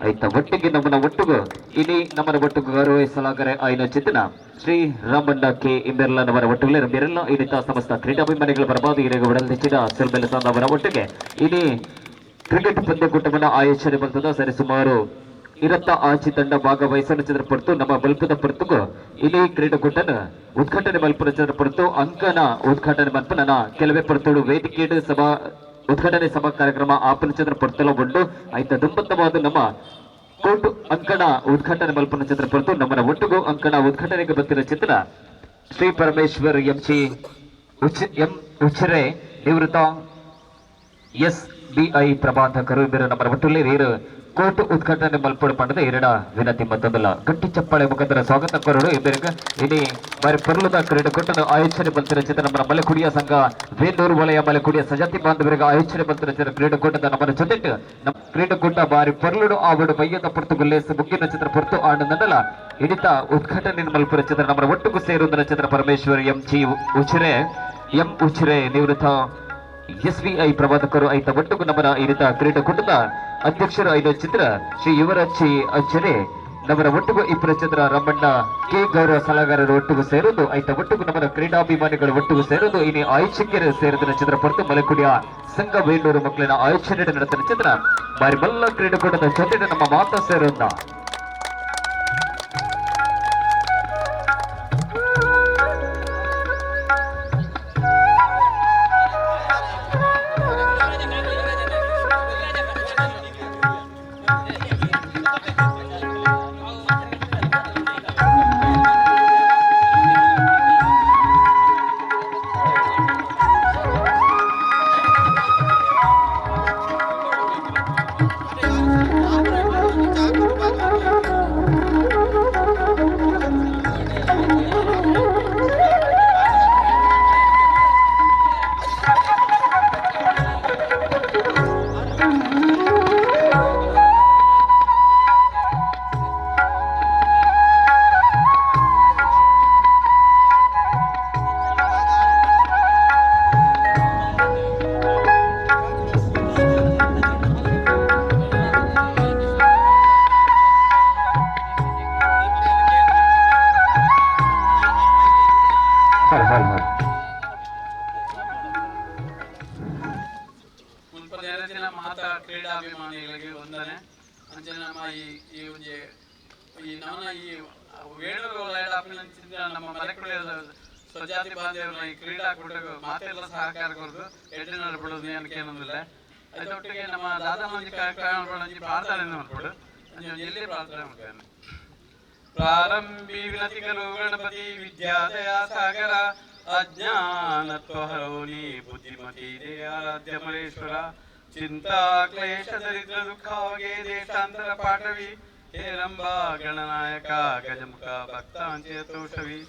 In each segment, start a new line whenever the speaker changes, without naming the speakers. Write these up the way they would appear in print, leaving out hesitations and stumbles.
ಐತ ಒಟ್ಟಿಗೆ ನಮ್ಮನ್ನ ಒಟ್ಟಿಗೂ ಇಡೀ ನಮ್ಮನ್ನ ಒಟ್ಟಿಗೂ ಗೌರವಿಸಲಾಗರೆ ಆಯ್ನ ಚಿತ್ತನ ಶ್ರೀ ರಾಮಣ್ಣ ಕೆ ಇಂಬೆರ್ಲನವರ ಒಟ್ಟಿಗೆ ರಮ್ಯರೆಲ್ಲ ಇಡಿತ ಸಮಸ್ತ ಕ್ರೀಡಾಭಿಮಾನಿಗಳ ಬರಬಾದು ಇರೆಗೆ ಒಡಲಿಚ್ಚಿದ ಸೆಲ್ಬೆಲಸಾದ ಅವರ ಒಟ್ಟಿಗೆ ಇಡೀ ಕ್ರಿಕೆಟ್ ಪಂದ್ಯಕೂಟವನ್ನು ಆಯೋಜನೆ ಬರ್ತದ ಸರಿಸುಮಾರು ಇರತ್ತ ಆಚಿ ತಂಡ ಭಾಗವಹಿಸಲು ಚಿತ್ರ ಪಡ್ತು ನಮ್ಮ ಬಲ್ಪದ ಪರ್ತುಗು ಇಡೀ ಕ್ರೀಡಾಕೂಟನ ಉದ್ಘಾಟನೆ ಮಲ್ಪನ ಚಿತ್ರ ಪಡ್ತು ಅಂಕನ ಉದ್ಘಾಟನೆ ಮಲ್ಪನ ಕೆಲವೇ ಪಡ್ತೋಡು ವೇದಿಕೆ ಸಭಾ ಉದ್ಘಾಟನೆ ಸಭಾ ಕಾರ್ಯಕ್ರಮ ಆಪನ ಚಿತ್ರ ಪಡ್ತಲೋ ಬಂದು ಆಯ್ತ ದಂಪತ್ತವಾದ ನಮ್ಮ ಕೋರ್ಟ್ ಅಂಕಣ ಉದ್ಘಾಟನೆ ಮಲ್ಪನ ಚಿತ್ರ ಪಡ್ತು ನಮ್ಮನ ಒಟ್ಟಿಗೂ ಅಂಕಣ ಉದ್ಘಾಟನೆಗೆ ಬರ್ತಿರೋ ಚಿತ್ರ ಶ್ರೀ ಪರಮೇಶ್ವರ್ ಎಂ ಉಚ್ರೆ ನಿವೃತ್ತ SBI ಪ್ರಬಂಧಕರು ಇಬ್ಬರು ನಮ್ಮ ಒಟ್ಟಲ್ಲಿ ನೀರು ಕೋರ್ಟ್ ಉದ್ಘಾಟನೆ ಮಲ್ಪಡ ಪಂಡದ ಎರಡ ವಿನಂತಿ ಮತ್ತೊಂದಲ್ಲ ಗಟ್ಟಿ ಚಪ್ಪಾಳೆ ಮುಖಾಂತರ ಸ್ವಾಗತ ಕೋರಡು ಇಬ್ಬರಿಗೆ ಇಡೀ ಬಾರಿ ಪರ್ಲದ ಕ್ರೀಡಾಕೂಟದ ಆಯೋಜನೆ ಬಂತಿರೋ ಚಿತ್ರ ನಮ್ಮ ಮಲೆಕುಡಿಯ ಸಂಘ ವೇಲೂರು ವಲಯ ಮಲೆಕುಡಿಯ ಸಜಾತಿ ಬಾಂಧವರಿಗೆ ಆಯೋಜನೆ ಬಂತಿರೋ ಚಿತ್ರ ಕ್ರೀಡಾಕೂಟದ ನಮ್ಮ ಜೊತೆಗೆ ನಮ್ಮ ಕ್ರೀಡಾಕೂಟ ಬಾರಿ ಪರ್ಲುಡು ಆವಡು ಬಯ್ಯದ ಪುರ್ತುಗುಲ್ಲೇಸ ಮುಗ್ಗಿನ ಚಿತ್ರ ಪುರ್ತು ಆನಂದಲ್ಲ ಹಿಡಿತ ಉದ್ಘಾಟನೆ ಮಲ್ಪುರ ಚಿತ್ರ ನಮ್ಮ ಒಟ್ಟಿಗೂ ಸೇರುವುದರ ಚಿತ್ರ ಪರಮೇಶ್ವರ್ ಎಂ ಉಚ್ರೆ ನಿವೃತ್ತ SBI ಪ್ರಬಂಧಕರು ಐತ ಒಟ್ಟಿಗೂ ನಮ್ಮನ ಈ ರೀತ ಕ್ರೀಡಾಕೂಟದ ಅಧ್ಯಕ್ಷರು ಐದು ಚಿತ್ರ ಶ್ರೀ ಯುವರಾಜಿ ಅಚ್ಚರೆ ನಮ್ಮನ ಒಟ್ಟಿಗೂ ಇಬ್ಬರ ಚಿತ್ರ ರಮಣ್ಣ ಕೆ ಗೌರವ ಸಲಹೆಗಾರರು ಒಟ್ಟಿಗೂ ಸೇರುವುದು ಐತ ಒಟ್ಟಿಗೂ ನಮ್ಮನ ಕ್ರೀಡಾಭಿಮಾನಿಗಳು ಒಟ್ಟಿಗೂ ಸೇರುವುದು ಇನ್ನು ಆಯೋಜಕರು ಸೇರಿದ ಚಿತ್ರ ಪರ್ತು ಮಲೆಕುಡಿಯ ಸಂಘ ಬೇಲೂರು ಮಕ್ಕಳಿನ ಆಯೋಜನೆ ನಡೆದ ಚಿತ್ರ ಬಾರಿ ಮಲ್ಲ ಕ್ರೀಡಾಕೂಟದ ಜೊತೆ ನಮ್ಮ ಮಾತಾ ಸೇರೋದ
ಕ್ರೀಡಾಭಿಮಾನಿಗಳಿಗೆ ವಂದನೆ ಅಂಚೆ ನಮ್ಮ ಈ ನವನ ಈ ವೇಣೂರು ನಮ್ಮ ಮಲೆಕುಡಿಯ ಸ್ವಜಾತಿ ಬಾಂಧವ್ಯರ ಈ ಕ್ರೀಡಾಕೂಟಕ್ಕೆ ಮಾತೆಲ್ಲ ಸಹಕಾರ ಕೊರದು ಎಡ್ಡಿನ ಬಿಡೋದು ಏನಕ್ಕೆ ಏನೊಂದಿಲ್ಲ ಅದೊಟ್ಟಿಗೆ ನಮ್ಮ ದಾದಾ ಮಂದಿ ಕಾರ್ಯಕ್ರಮ ಪ್ರಾರ್ಥನೆ ಮಾಡ್ಕೊಡು ಎಲ್ಲಿ ಪ್ರಾರ್ಥನೆ ಮಾಡ್ತೇನೆ ಪ್ರಾರಂಭಿ ವಿನತಿಗಳು ಗಣಪತಿ ವಿದ್ಯಾದಯ ಸಾಗರ ಅಜ್ಞಾನತ್ವ ಹರೋನಿ ಬುದ್ಧಿಮತಿ ಆರಾಧ್ಯ ಮಲೇಶ್ವರ ಚಿಂತಾ ಕ್ಲೇಶ ದರಿದ್ರ ದುಃಖಾವಗೆ ದೇಶಾಂತರ ಪಾಠವಿ ಹೇರಂಬ ಗಣನಾಯಕ ಗಜಮುಖ ಭಕ್ತಾಂಚೇತೋಷವಿ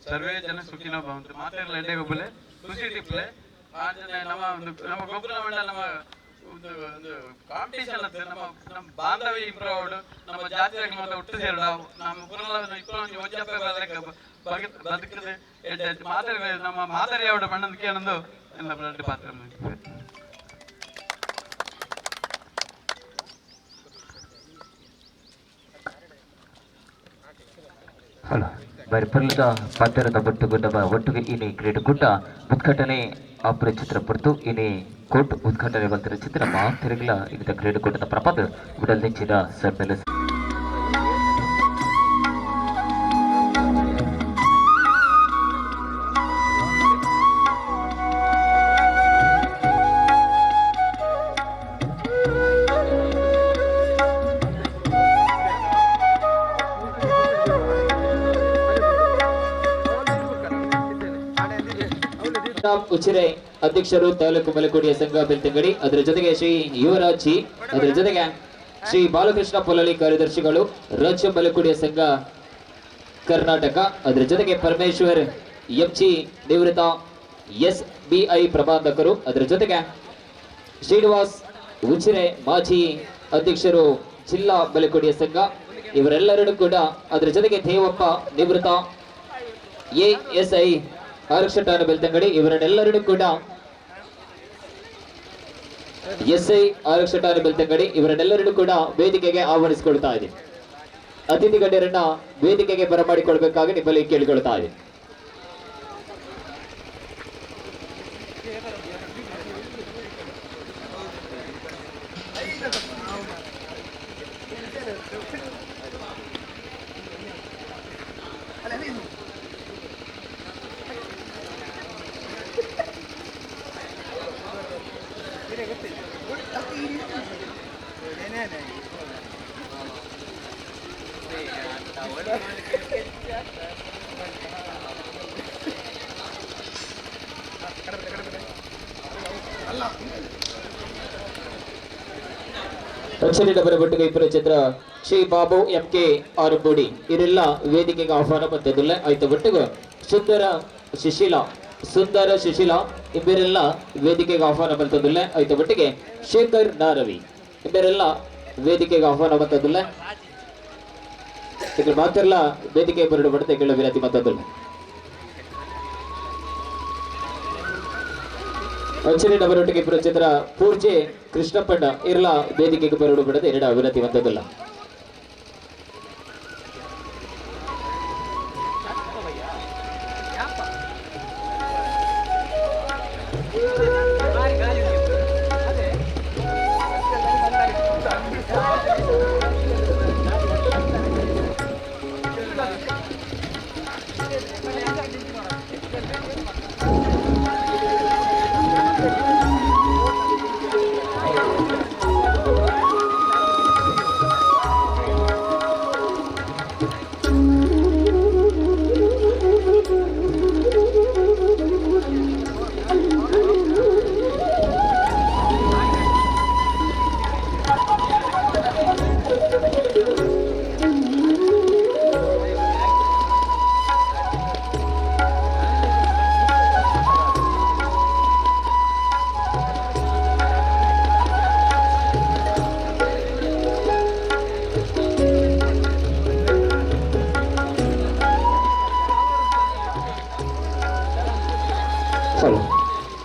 ಸರ್ವೇ ಜನ ಸುಖಿನೋ ಭವಂತು ಮಾತಾಡಲ್ಲ ಎಂಡೆ ಗೊಬ್ಬಲೆ ಖುಷಿ ಟಿಪ್ಲೆ ಆಂಜನೇಯ ನಮ್ಮ ಗೊಬ್ಬರ ಮಂಡಲ ನಮ್ಮ ಒಂದು ಕಾಂಪಿಟೇಷನ್ ಅಂತ ನಮ್ಮ ಬಾಂಧವ್ಯ ಇಂಪ್ರೂವ್ಡ್ ನಮ್ಮ ಜಾತಿಯಾಗಿ ಮತ್ತೆ ಒಟ್ಟು ಸೇರೋಣ ನಮ್ಮ ಪುರಲ ಇಪ್ಪತ್ತು ಯೋಜನೆ ಬದುಕದೆ ಮಾತಾಡ ನಮ್ಮ ಮಾತಾಡಿ ಅವಡ ಮಣ್ಣದಕ್ಕೆ ಅನ್ನೊಂದು ಎಲ್ಲ ಬ್ಲಡ್ ಪಾತ್ರ
ಬಾರಿ ಪರ್ಲದ ಪಾತ್ರದ ಒಟ್ಟಿಗೆ ಇನಿ ಕ್ರೀಡಾಕೂಟ ಉದ್ಘಾಟನೆ ಅಪರಿಚಿತ್ರ ಪಡ್ತು ಇನಿ ಕೋರ್ಟ್ ಉದ್ಘಾಟನೆ ಬಂದಿರೋ ಚಿತ್ರ ಮಾತಿರಗಿಲ್ಲ ಇಲ್ಲಿದ್ದ ಕ್ರೀಡಾಕೂಟದ ಪ್ರಪಾದ ಉಡಲ್ ನೆಚ್ಚಿನ ಸಮ್ಮೇಳ ಉಚಿರೆ ಅಧ್ಯಕ್ಷರು ತಾಲೂಕು ಮಲೆಕುಡಿಯ ಸಂಘ ಬೆಳ್ತಂಗಡಿ ಅದರ ಜೊತೆಗೆ ಶ್ರೀ ಯುವರಾಜಿ ಅದರ ಜೊತೆಗೆ ಶ್ರೀ ಬಾಲಕೃಷ್ಣ ಪೊಲಲಿ ಕಾರ್ಯದರ್ಶಿಗಳು ರಾಜ್ಯ ಮಲೆಕುಡಿಯ ಸಂಘ ಕರ್ನಾಟಕ ಅದರ ಜೊತೆಗೆ ಪರಮೇಶ್ವರ್ ಎಂಜಿ ನಿವೃತ್ತ SBI ಪ್ರಬಂಧಕರು ಅದರ ಜೊತೆಗೆ ಶ್ರೀನಿವಾಸ್ ಉಚಿರೆ ಮಾಜಿ ಅಧ್ಯಕ್ಷರು ಜಿಲ್ಲಾ ಮಲೆಕುಡಿಯ ಸಂಘ ಇವರೆಲ್ಲರೂ ಕೂಡ ಅದರ ಜೊತೆಗೆ ದೇವಪ್ಪ ನಿವೃತ್ತ ASI ಆರಕ್ಷ ಠಾಣೆ ಬೆಳ್ತಂಗಡಿ ಇವರನ್ನೆಲ್ಲರೂ ಕೂಡ ಎಸ್ಐ ಆರಕ್ಷಕ ಠಾಣೆ ಬೆಳ್ತಂಗಡಿ ಇವರನ್ನೆಲ್ಲರನ್ನು ಕೂಡ ವೇದಿಕೆಗೆ ಆಹ್ವಾನಿಸಿಕೊಳ್ತಾ ಇದೆ. ಅತಿಥಿ ಗಣ್ಯರನ್ನ ವೇದಿಕೆಗೆ ಬರಮಾಡಿಕೊಳ್ಬೇಕಾಗಿ ನಿಮ್ಮಲ್ಲಿ ಕೇಳಿಕೊಳ್ತಾ ಇದೆ. ಅಚ್ಚರಿ ಡಬರ ಬಟ್ಟುಗೆ ಇಬ್ಬರು ಚಿತ್ರ ಶ್ರೀ ಬಾಬು ಎಂಕೆ ಆರುಂಬೋಡಿ ಇವರೆಲ್ಲ ವೇದಿಕೆಗೆ ಆಹ್ವಾನ ಬಂದದಿಲ್ಲ ಆಯ್ತು. ಒಟ್ಟಿಗೆ ಸುಂದರ ಶಿಶಿಲಾ ಇವರೆಲ್ಲ ವೇದಿಕೆಗೆ ಆಹ್ವಾನ ಬಂದದಿಲ್ಲ ಆಯ್ತು. ಒಟ್ಟಿಗೆ ಶೇಖರ್ ನಾರವಿ ಇವರೆಲ್ಲ ವೇದಿಕೆಗೆ ಆಹ್ವಾನ ಬಂದದಿಲ್ಲ. ಈಗ ಮಾತೆಲ್ಲ ವೇದಿಕೆ ಬರಡು ಬಡತೆ ಕೇಳೋ ವಿನಂತಿ ಬಂದದಿಲ್ಲ. ಅಚ್ಚರಿ ಡಬರೊಟ್ಟಿಗೆ ಇಬ್ಬರು ಚಿತ್ರ ಪೂರ್ಜೆ ಕೃಷ್ಣಪ್ಪಣ್ಣ ಇರಲ ವೇದಿಕೆಗೆ ಬರಡು ಬಿಡದೆ ಎರಡು ವಿನಂತಿ ಬಂದದಿಲ್ಲ.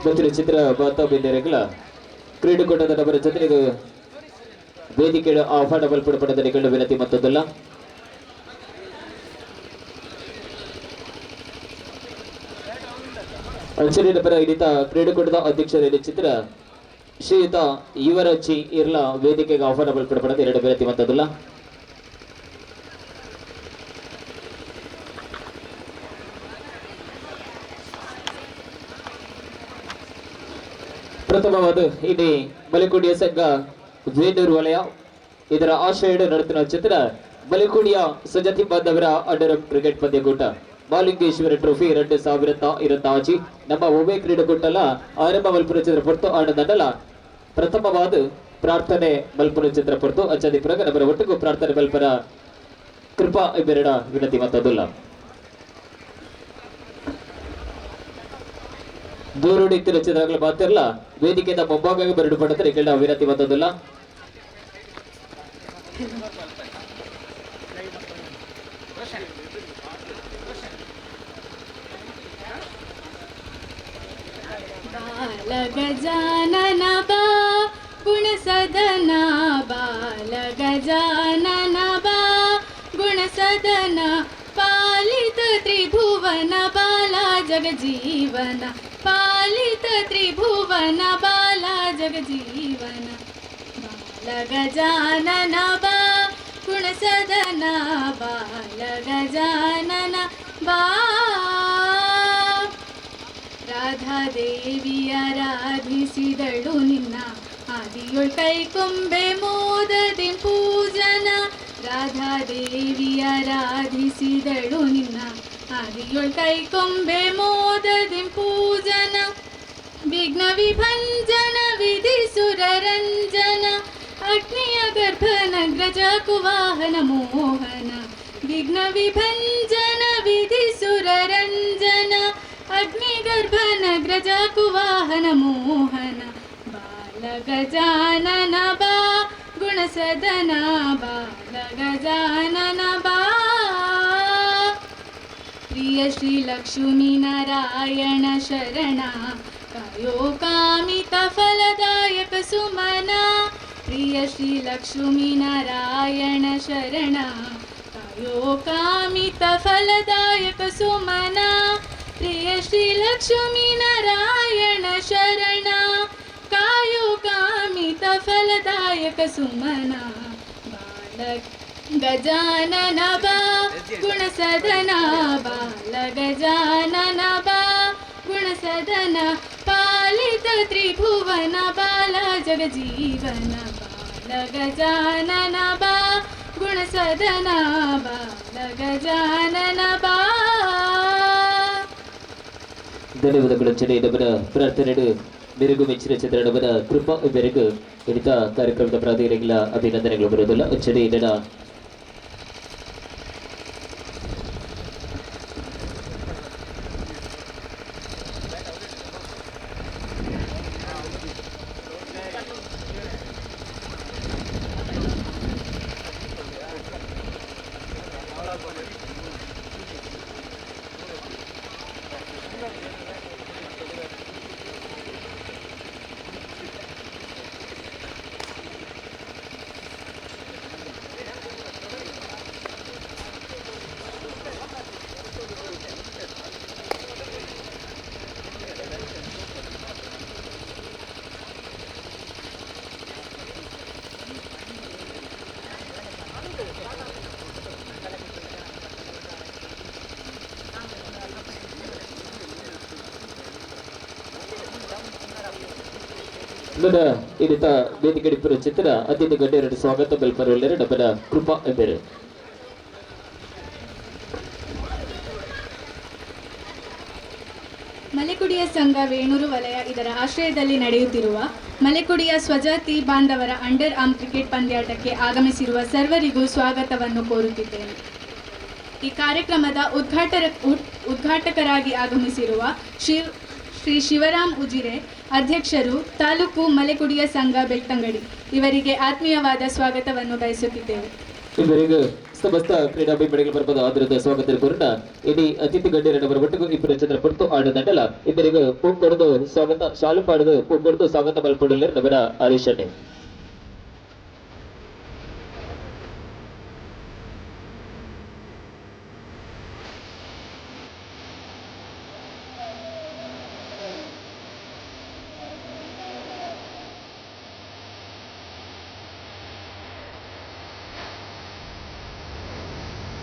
ಗೊತ್ತಿರೋ ಚಿತ್ರ ಬಾತಾಬಿಂದರೆಗಳ ಕ್ರೀಡಾಕೂಟದ ಡಬರ ಜೊತೆಗೆ ವೇದಿಕೆ ಆಹ್ವಾನ ಬಲ್ಪಡಪಡದಲ್ಲಿ ಕೇಳುವ ವಿನಂತಿ ಮತ್ತೊಂದಲ್ಲ. ಅಚ್ಚರಿ ಡಬರ ಇರಿತ ಕ್ರೀಡಾಕೂಟದ ಅಧ್ಯಕ್ಷರಲ್ಲಿ ಚಿತ್ರ ಶ್ರೀಯುತ ಯುವರಾಜಿ ಇರ್ಲ ವೇದಿಕೆಗೆ ಆಹ್ವಾನ ಬಲ್ಪಡಪಡದ ಎರಡು ವಿನಂತಿ ಮತ್ತೊಂದಲ್ಲ. ಪ್ರಥಮವಾದ ಇಡೀ ಬಲಿಕುಡಿಯ ಸಂಘ ವೇದೂರು ವಲಯ ಇದರ ಆಶ್ರಯ ನಡೆಸುವ ಚಿತ್ರ ಬಲಿಕುಡಿಯ ಸಜತಿ ಬಾಂಧವರ ಅಂಡರ್ ಕ್ರಿಕೆಟ್ ಪಂದ್ಯಕೂಟ ಮಾಲಿಂಗೇಶ್ವರ ಟ್ರೋಫಿ 2026 ನಮ್ಮ ಒಬ್ಬೆ ಕ್ರೀಡಾಕೂಟಲ ಆರಂಭ ಮಲ್ಪುರ ಚಿತ್ರ ಪೊರ್ತು ಆಡದಂಡಲ ಪ್ರಥಮವಾದ ಪ್ರಾರ್ಥನೆ ಮಲ್ಪುರ ಚಿತ್ರ ಪೊರ್ತು ಅಚ್ಚದಿ ಪ್ರಗ ನಬರ ಒಟ್ಟಿಗೂ ಪ್ರಾರ್ಥನೆ ಮಲ್ಪರ ಕೃಪಾ ಇವೆರಡ ವಿನಂತಿ ಮತ್ತೊಂದಲ್ಲ. ದೂರುಡಿ ಚಿತ್ರಗಳು ಮಾತಿರಲ್ಲ ವೇದಿಕೆಯಿಂದ ಮುಂಭಾಗವಾಗಿ ಬರಡು ಪಡುತ್ತಾರೆ ಕೇಳ ವಿನಂತಿ ಮತ್ತೊಂದಲ್ಲ.
ಬಾಲ ಗಜಾನನ ಬಾ ಗುಣ ಸದನ ಬಾಲ ಗಜಾನನ ಬಾ ಗುಣ ಸದನ ಪಾಲಿತ ತ್ರಿಭುವನ ಬಾಲ ಜಗಜೀವನ ಪಾಲಿತ ತ್ರಿಭುವನ ಬಾಲ ಜಗಜೀವನ ಬಾಲ ಗಜಾನನ ಬಾ ಗುಣ ಸದನ ಬಾಲ ಗಜಾನನ ಬಾ ರಾಧಾದೇವಿಯ ಆರಾಧಿಸಿದಳು ನಿನ್ನ ಆದಿಯೊಳ್ ಕೈಕೊಂಬೆ ಮೋದದಿ ಪೂಜನ ರಾಧಾದೇವಿಯ ಆರಾಧಿಸಿದಳು ನಿನ್ನ ಆದಿಯೊಳ್ ಕೈಕೊಂಬೆ ಮೋದದಿ ಪೂಜನ ವಿಘ್ನ ವಿಭಂಜನ ವಿಧಿಸುರ ರಂಜನ ಅಗ್ನಿಯ ಗರ್ಭನ ಗ್ರಜ ಕುವಾಹನ ಮೋಹನ ವಿಘ್ನ ವಿಭಂಜನ ವಿಧಿಸುರ ರಂಜನ ಅಗ್ನಿ ಗರ್ಭನ ಗ್ರಜ ಕುವಾಹನ ಮೋಹನ ಬಾಲ ಗಜಾನನ ಬಾ ಗುಣ ಸದನ ಬಾಲ ಗಜಾನನ ಬಾ ಪ್ರಿಯ ಶ್ರೀ ಲಕ್ಷ್ಮೀ ನಾರಾಯಣ ಶರಣ ಕಾಯೋ ಕಾಮಿತ ಫಲದಾಯಕ ಸುಮನ ಪ್ರಿಯ ಶ್ರೀ ಲಕ್ಷ್ಮೀ ನಾರಾಯಣ ಶರಣ ಕಾಯೋ ಕಾಮಿತ ಫಲದಾಯಕ ಸುಮನ ಪ್ರಿಯ ಶ್ರೀ ಲಕ್ಷ್ಮೀ ನಾರಾಯಣ ಶರಣ ಕಾಯೋ ಕಾಮಿತ ಫಲದಾಯಕ ಸುಮನ ಬಾಲ ಗಜಾನನ ಬಾ ಗುಣಸದನ ಬಾಲ ಗಜಾನನ ಬಾ ಗುಣಸದನ ಪಾಲಿತ ತ್ರಿಭುವನ ಬಾಲ ಜಗಜೀವನ ಬಾಲ ಗಜಾನನ ಬಾ ಗುಣಸದನ ಬಾಲ ಗಜಾನನ ಬಾ.
ಧನ್ಯವಾದಗಳು ಚೆನ್ನೈನವರ ಪ್ರಾರ್ಥನೆಗಳು ಮೆರುಗು ಮೆಚ್ಚಿನ ಚಂದ್ರನವರ ಕೃಪಾ ಮೆರುಗು ಹಿಡಿತ ಕಾರ್ಯಕ್ರಮದ ಪ್ರಾಧಿಕಾರಿಗಳ ಅಭಿನಂದನೆಗಳು ಬರುವುದಿಲ್ಲ ಚೆನ್ನೈನ ನನ್ನ ಹಿಡಿತ ವೇದಿಕೆಡಿಪುರ ಚಿತ್ರ ಅತಿಥಿ ಗಣ್ಯರನ್ನು ಸ್ವಾಗತ ಬಲ್ಪರೊಳ್ಳೆರ ನಮ್ಮನ ಕೃಪಾ ಎಂಬರು.
ಮಲೆಕುಡಿಯ ಸಂಘ ವೇಣೂರು ವಲಯ ಇದರ ಆಶ್ರಯದಲ್ಲಿ ನಡೆಯುತ್ತಿರುವ ಮಲೆಕುಡಿಯ ಸ್ವಜಾತಿ ಬಾಂಧವರ ಅಂಡರ್ ಆರ್ಮ್ ಕ್ರಿಕೆಟ್ ಪಂದ್ಯಾಟಕ್ಕೆ ಆಗಮಿಸಿರುವ ಸರ್ವರಿಗೂ ಸ್ವಾಗತವನ್ನು ಕೋರುತ್ತಿದ್ದೇನೆ. ಈ ಕಾರ್ಯಕ್ರಮದ ಉದ್ಘಾಟಕರಾಗಿ ಆಗಮಿಸಿರುವ ಶ್ರೀ ಶಿವರಾಮ್ ಉಜಿರೆ ಅಧ್ಯಕ್ಷರು ತಾಲೂಕು ಮಲೆಕುಡಿಯ ಸಂಘ ಬೆಳ್ತಂಗಡಿ ಇವರಿಗೆ ಆತ್ಮೀಯವಾದ ಸ್ವಾಗತವನ್ನು ಬಯಸುತ್ತಿದ್ದೇವೆ.
ಇವರಿಗೂ ಸಮಸ್ತ ಕ್ರೀಡಾಭಿಮಾನಿಗಳು ಬರ್ಬೋದು ಆದರದ ಸ್ವಾಗತ ಕೋರೋಣ. ಇಡೀ ಅತಿಥಿ ಗಣ್ಯರನ್ನು ಒಟ್ಟಿಗೂ ಇಬ್ಬರು ಚಂದ್ರ ಪಡ್ತು ಆಡುದಂಡಲ್ಲ ಇಬ್ಬರಿಗೂ ಪೂಂಗೊಡ್ದು ಸ್ವಾಗತ ಶಾಲು ಪಾಡದು ಪೂಂಗೊಡ್ದು ಸ್ವಾಗತ ಬಲ್ಪಡಲು ನಗರ ಹರೀಶಣ್ಣೆ.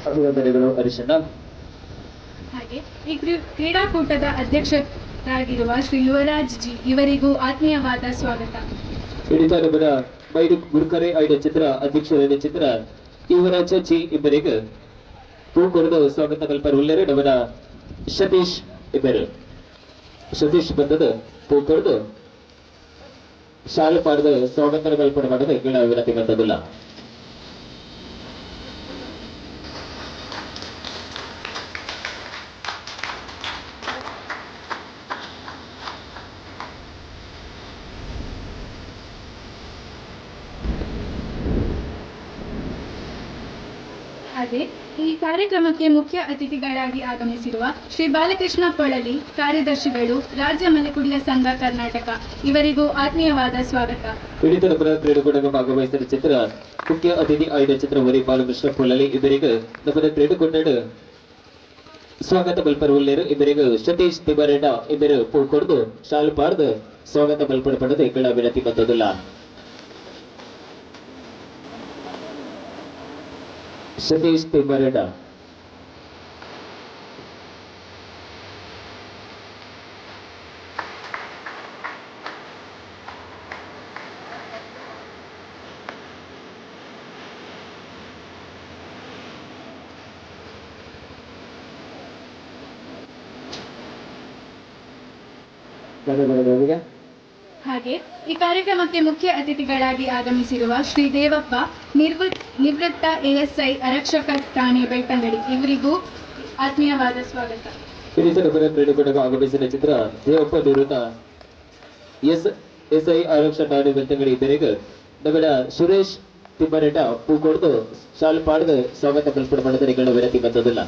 ಅಭಿನಂದನೆಗಳು ಹರೀಶಣ್ಣ.
ಹಾಗೆ ಈ ಕ್ರೀಡಾಕೂಟದ ಅಧ್ಯಕ್ಷರಾಗಿರುವ ಶ್ರೀ ಯುವರಾಜ್ ಜಿ ಇವರಿಗೂ ಆತ್ಮೀಯವಾದ ಸ್ವಾಗತ.
ಹಿಡಿತ ನಮ್ಮನ ಮೈದು ಗುರುಕರೆ ಆಯ್ದ ಚಿತ್ರ ಅಧ್ಯಕ್ಷರಾದ ಚಿತ್ರ ಯುವರಾಜ ಜಿ ಇಬ್ಬರಿಗೆ ಪೂಂಗೊಡ್ದು ಸ್ವಾಗತ ಬಲ್ಪರೊಳ್ಳೆರ ನಮ್ಮನ ಸತೀಶ್ ಇಬ್ಬರು. ಸತೀಶ್ ಬಂದದ ಪೂಂಗೊಡ್ದು ಶಾಲೆ ಪಾಡದ ಸ್ವಾಗತ ಬಲ್ಪಡ ಮಾಡೋದು ಕೇಳ ವಿನಂತಿ ಬಂದದಿಲ್ಲ.
ಹಾಗೆ ಈ ಕಾರ್ಯಕ್ರಮಕ್ಕೆ ಮುಖ್ಯ ಅತಿಥಿಗಳಾಗಿ ಆಗಮಿಸಿರುವ ಶ್ರೀ ಬಾಲಕೃಷ್ಣ ಪೊಳಲಿ ಕಾರ್ಯದರ್ಶಿಗಳು ರಾಜ್ಯ ಮಲೆಕುಡಿಯ ಸಂಘ ಕರ್ನಾಟಕ ಇವರಿಗೂ ಆತ್ಮೀಯವಾದ ಸ್ವಾಗತ.
ಹಿಡಿತ ನಮ್ಮನ ಕ್ರೀಡಾಕೂಟಕ್ಕೆ ಭಾಗವಹಿಸಿದ ಚಿತ್ರ ಮುಖ್ಯ ಅತಿಥಿ ಆಯ್ದ ಚಿತ್ರ ವರಿ ಬಾಲಕೃಷ್ಣ ಪೊಳಲಿ ಇಬ್ಬರಿಗೆ ನಮ್ಮನ ಕ್ರೀಡಾಕೂಟ ಸ್ವಾಗತ ಬಲ್ಪರೊಳ್ಳೆರು ಇಬ್ಬರಿಗೂ ಸತೀಶ್ ತಿಬರೆಡ್ಡ ಇಬ್ಬರು ಪೂಂಗೊಡ್ದು ಶಾಲು ಪಾಡ್ದು ಸ್ವಾಗತ ಬಲ್ಪಡ ಪಡೆದು ಕೇಳ ವಿನಂತಿ ಬಂದದಿಲ್ಲ. ಸತೀಶ್ ತಿಮ್ಮರೆಡ್ಡ
ಹಾಗೆ ಈ ಕಾರ್ಯಕ್ರಮಕ್ಕೆ ಮುಖ್ಯ ಅತಿಥಿಗಳಾಗಿ ಆಗಮಿಸಿರುವ ಶ್ರೀ ದೇವಪ್ಪ ನಿವೃತ್ತ ASI ಆರಕ್ಷಕ ಠಾಣೆ ಬೆಳ್ತಂಗಡಿ ಇವರಿಗೂ ಆತ್ಮೀಯವಾದ ಸ್ವಾಗತ.
ಕ್ರೀಡಾಕೂಟಕ್ಕೆ ಆಗಮಿಸಿದ ಚಿತ್ರ ದೇವಪ್ಪ ನಿವೃತ್ತ SI ಆರಕ್ಷಕ ಠಾಣೆ ಬೆಳ್ತಂಗಡಿ ಇಬ್ಬರಿಗೆ ನಗರ ಸುರೇಶ್ ತಿಮ್ಮರೆಡ್ಡ ಪೂಂಗೊಡ್ದು ಶಾಲು ಪಾಡದು ಸ್ವಾಗತ ಬಲ್ಪಡ ಮಾಡಿದರೆ ವಿನಂತಿ ಬಂದದಿಲ್ಲ.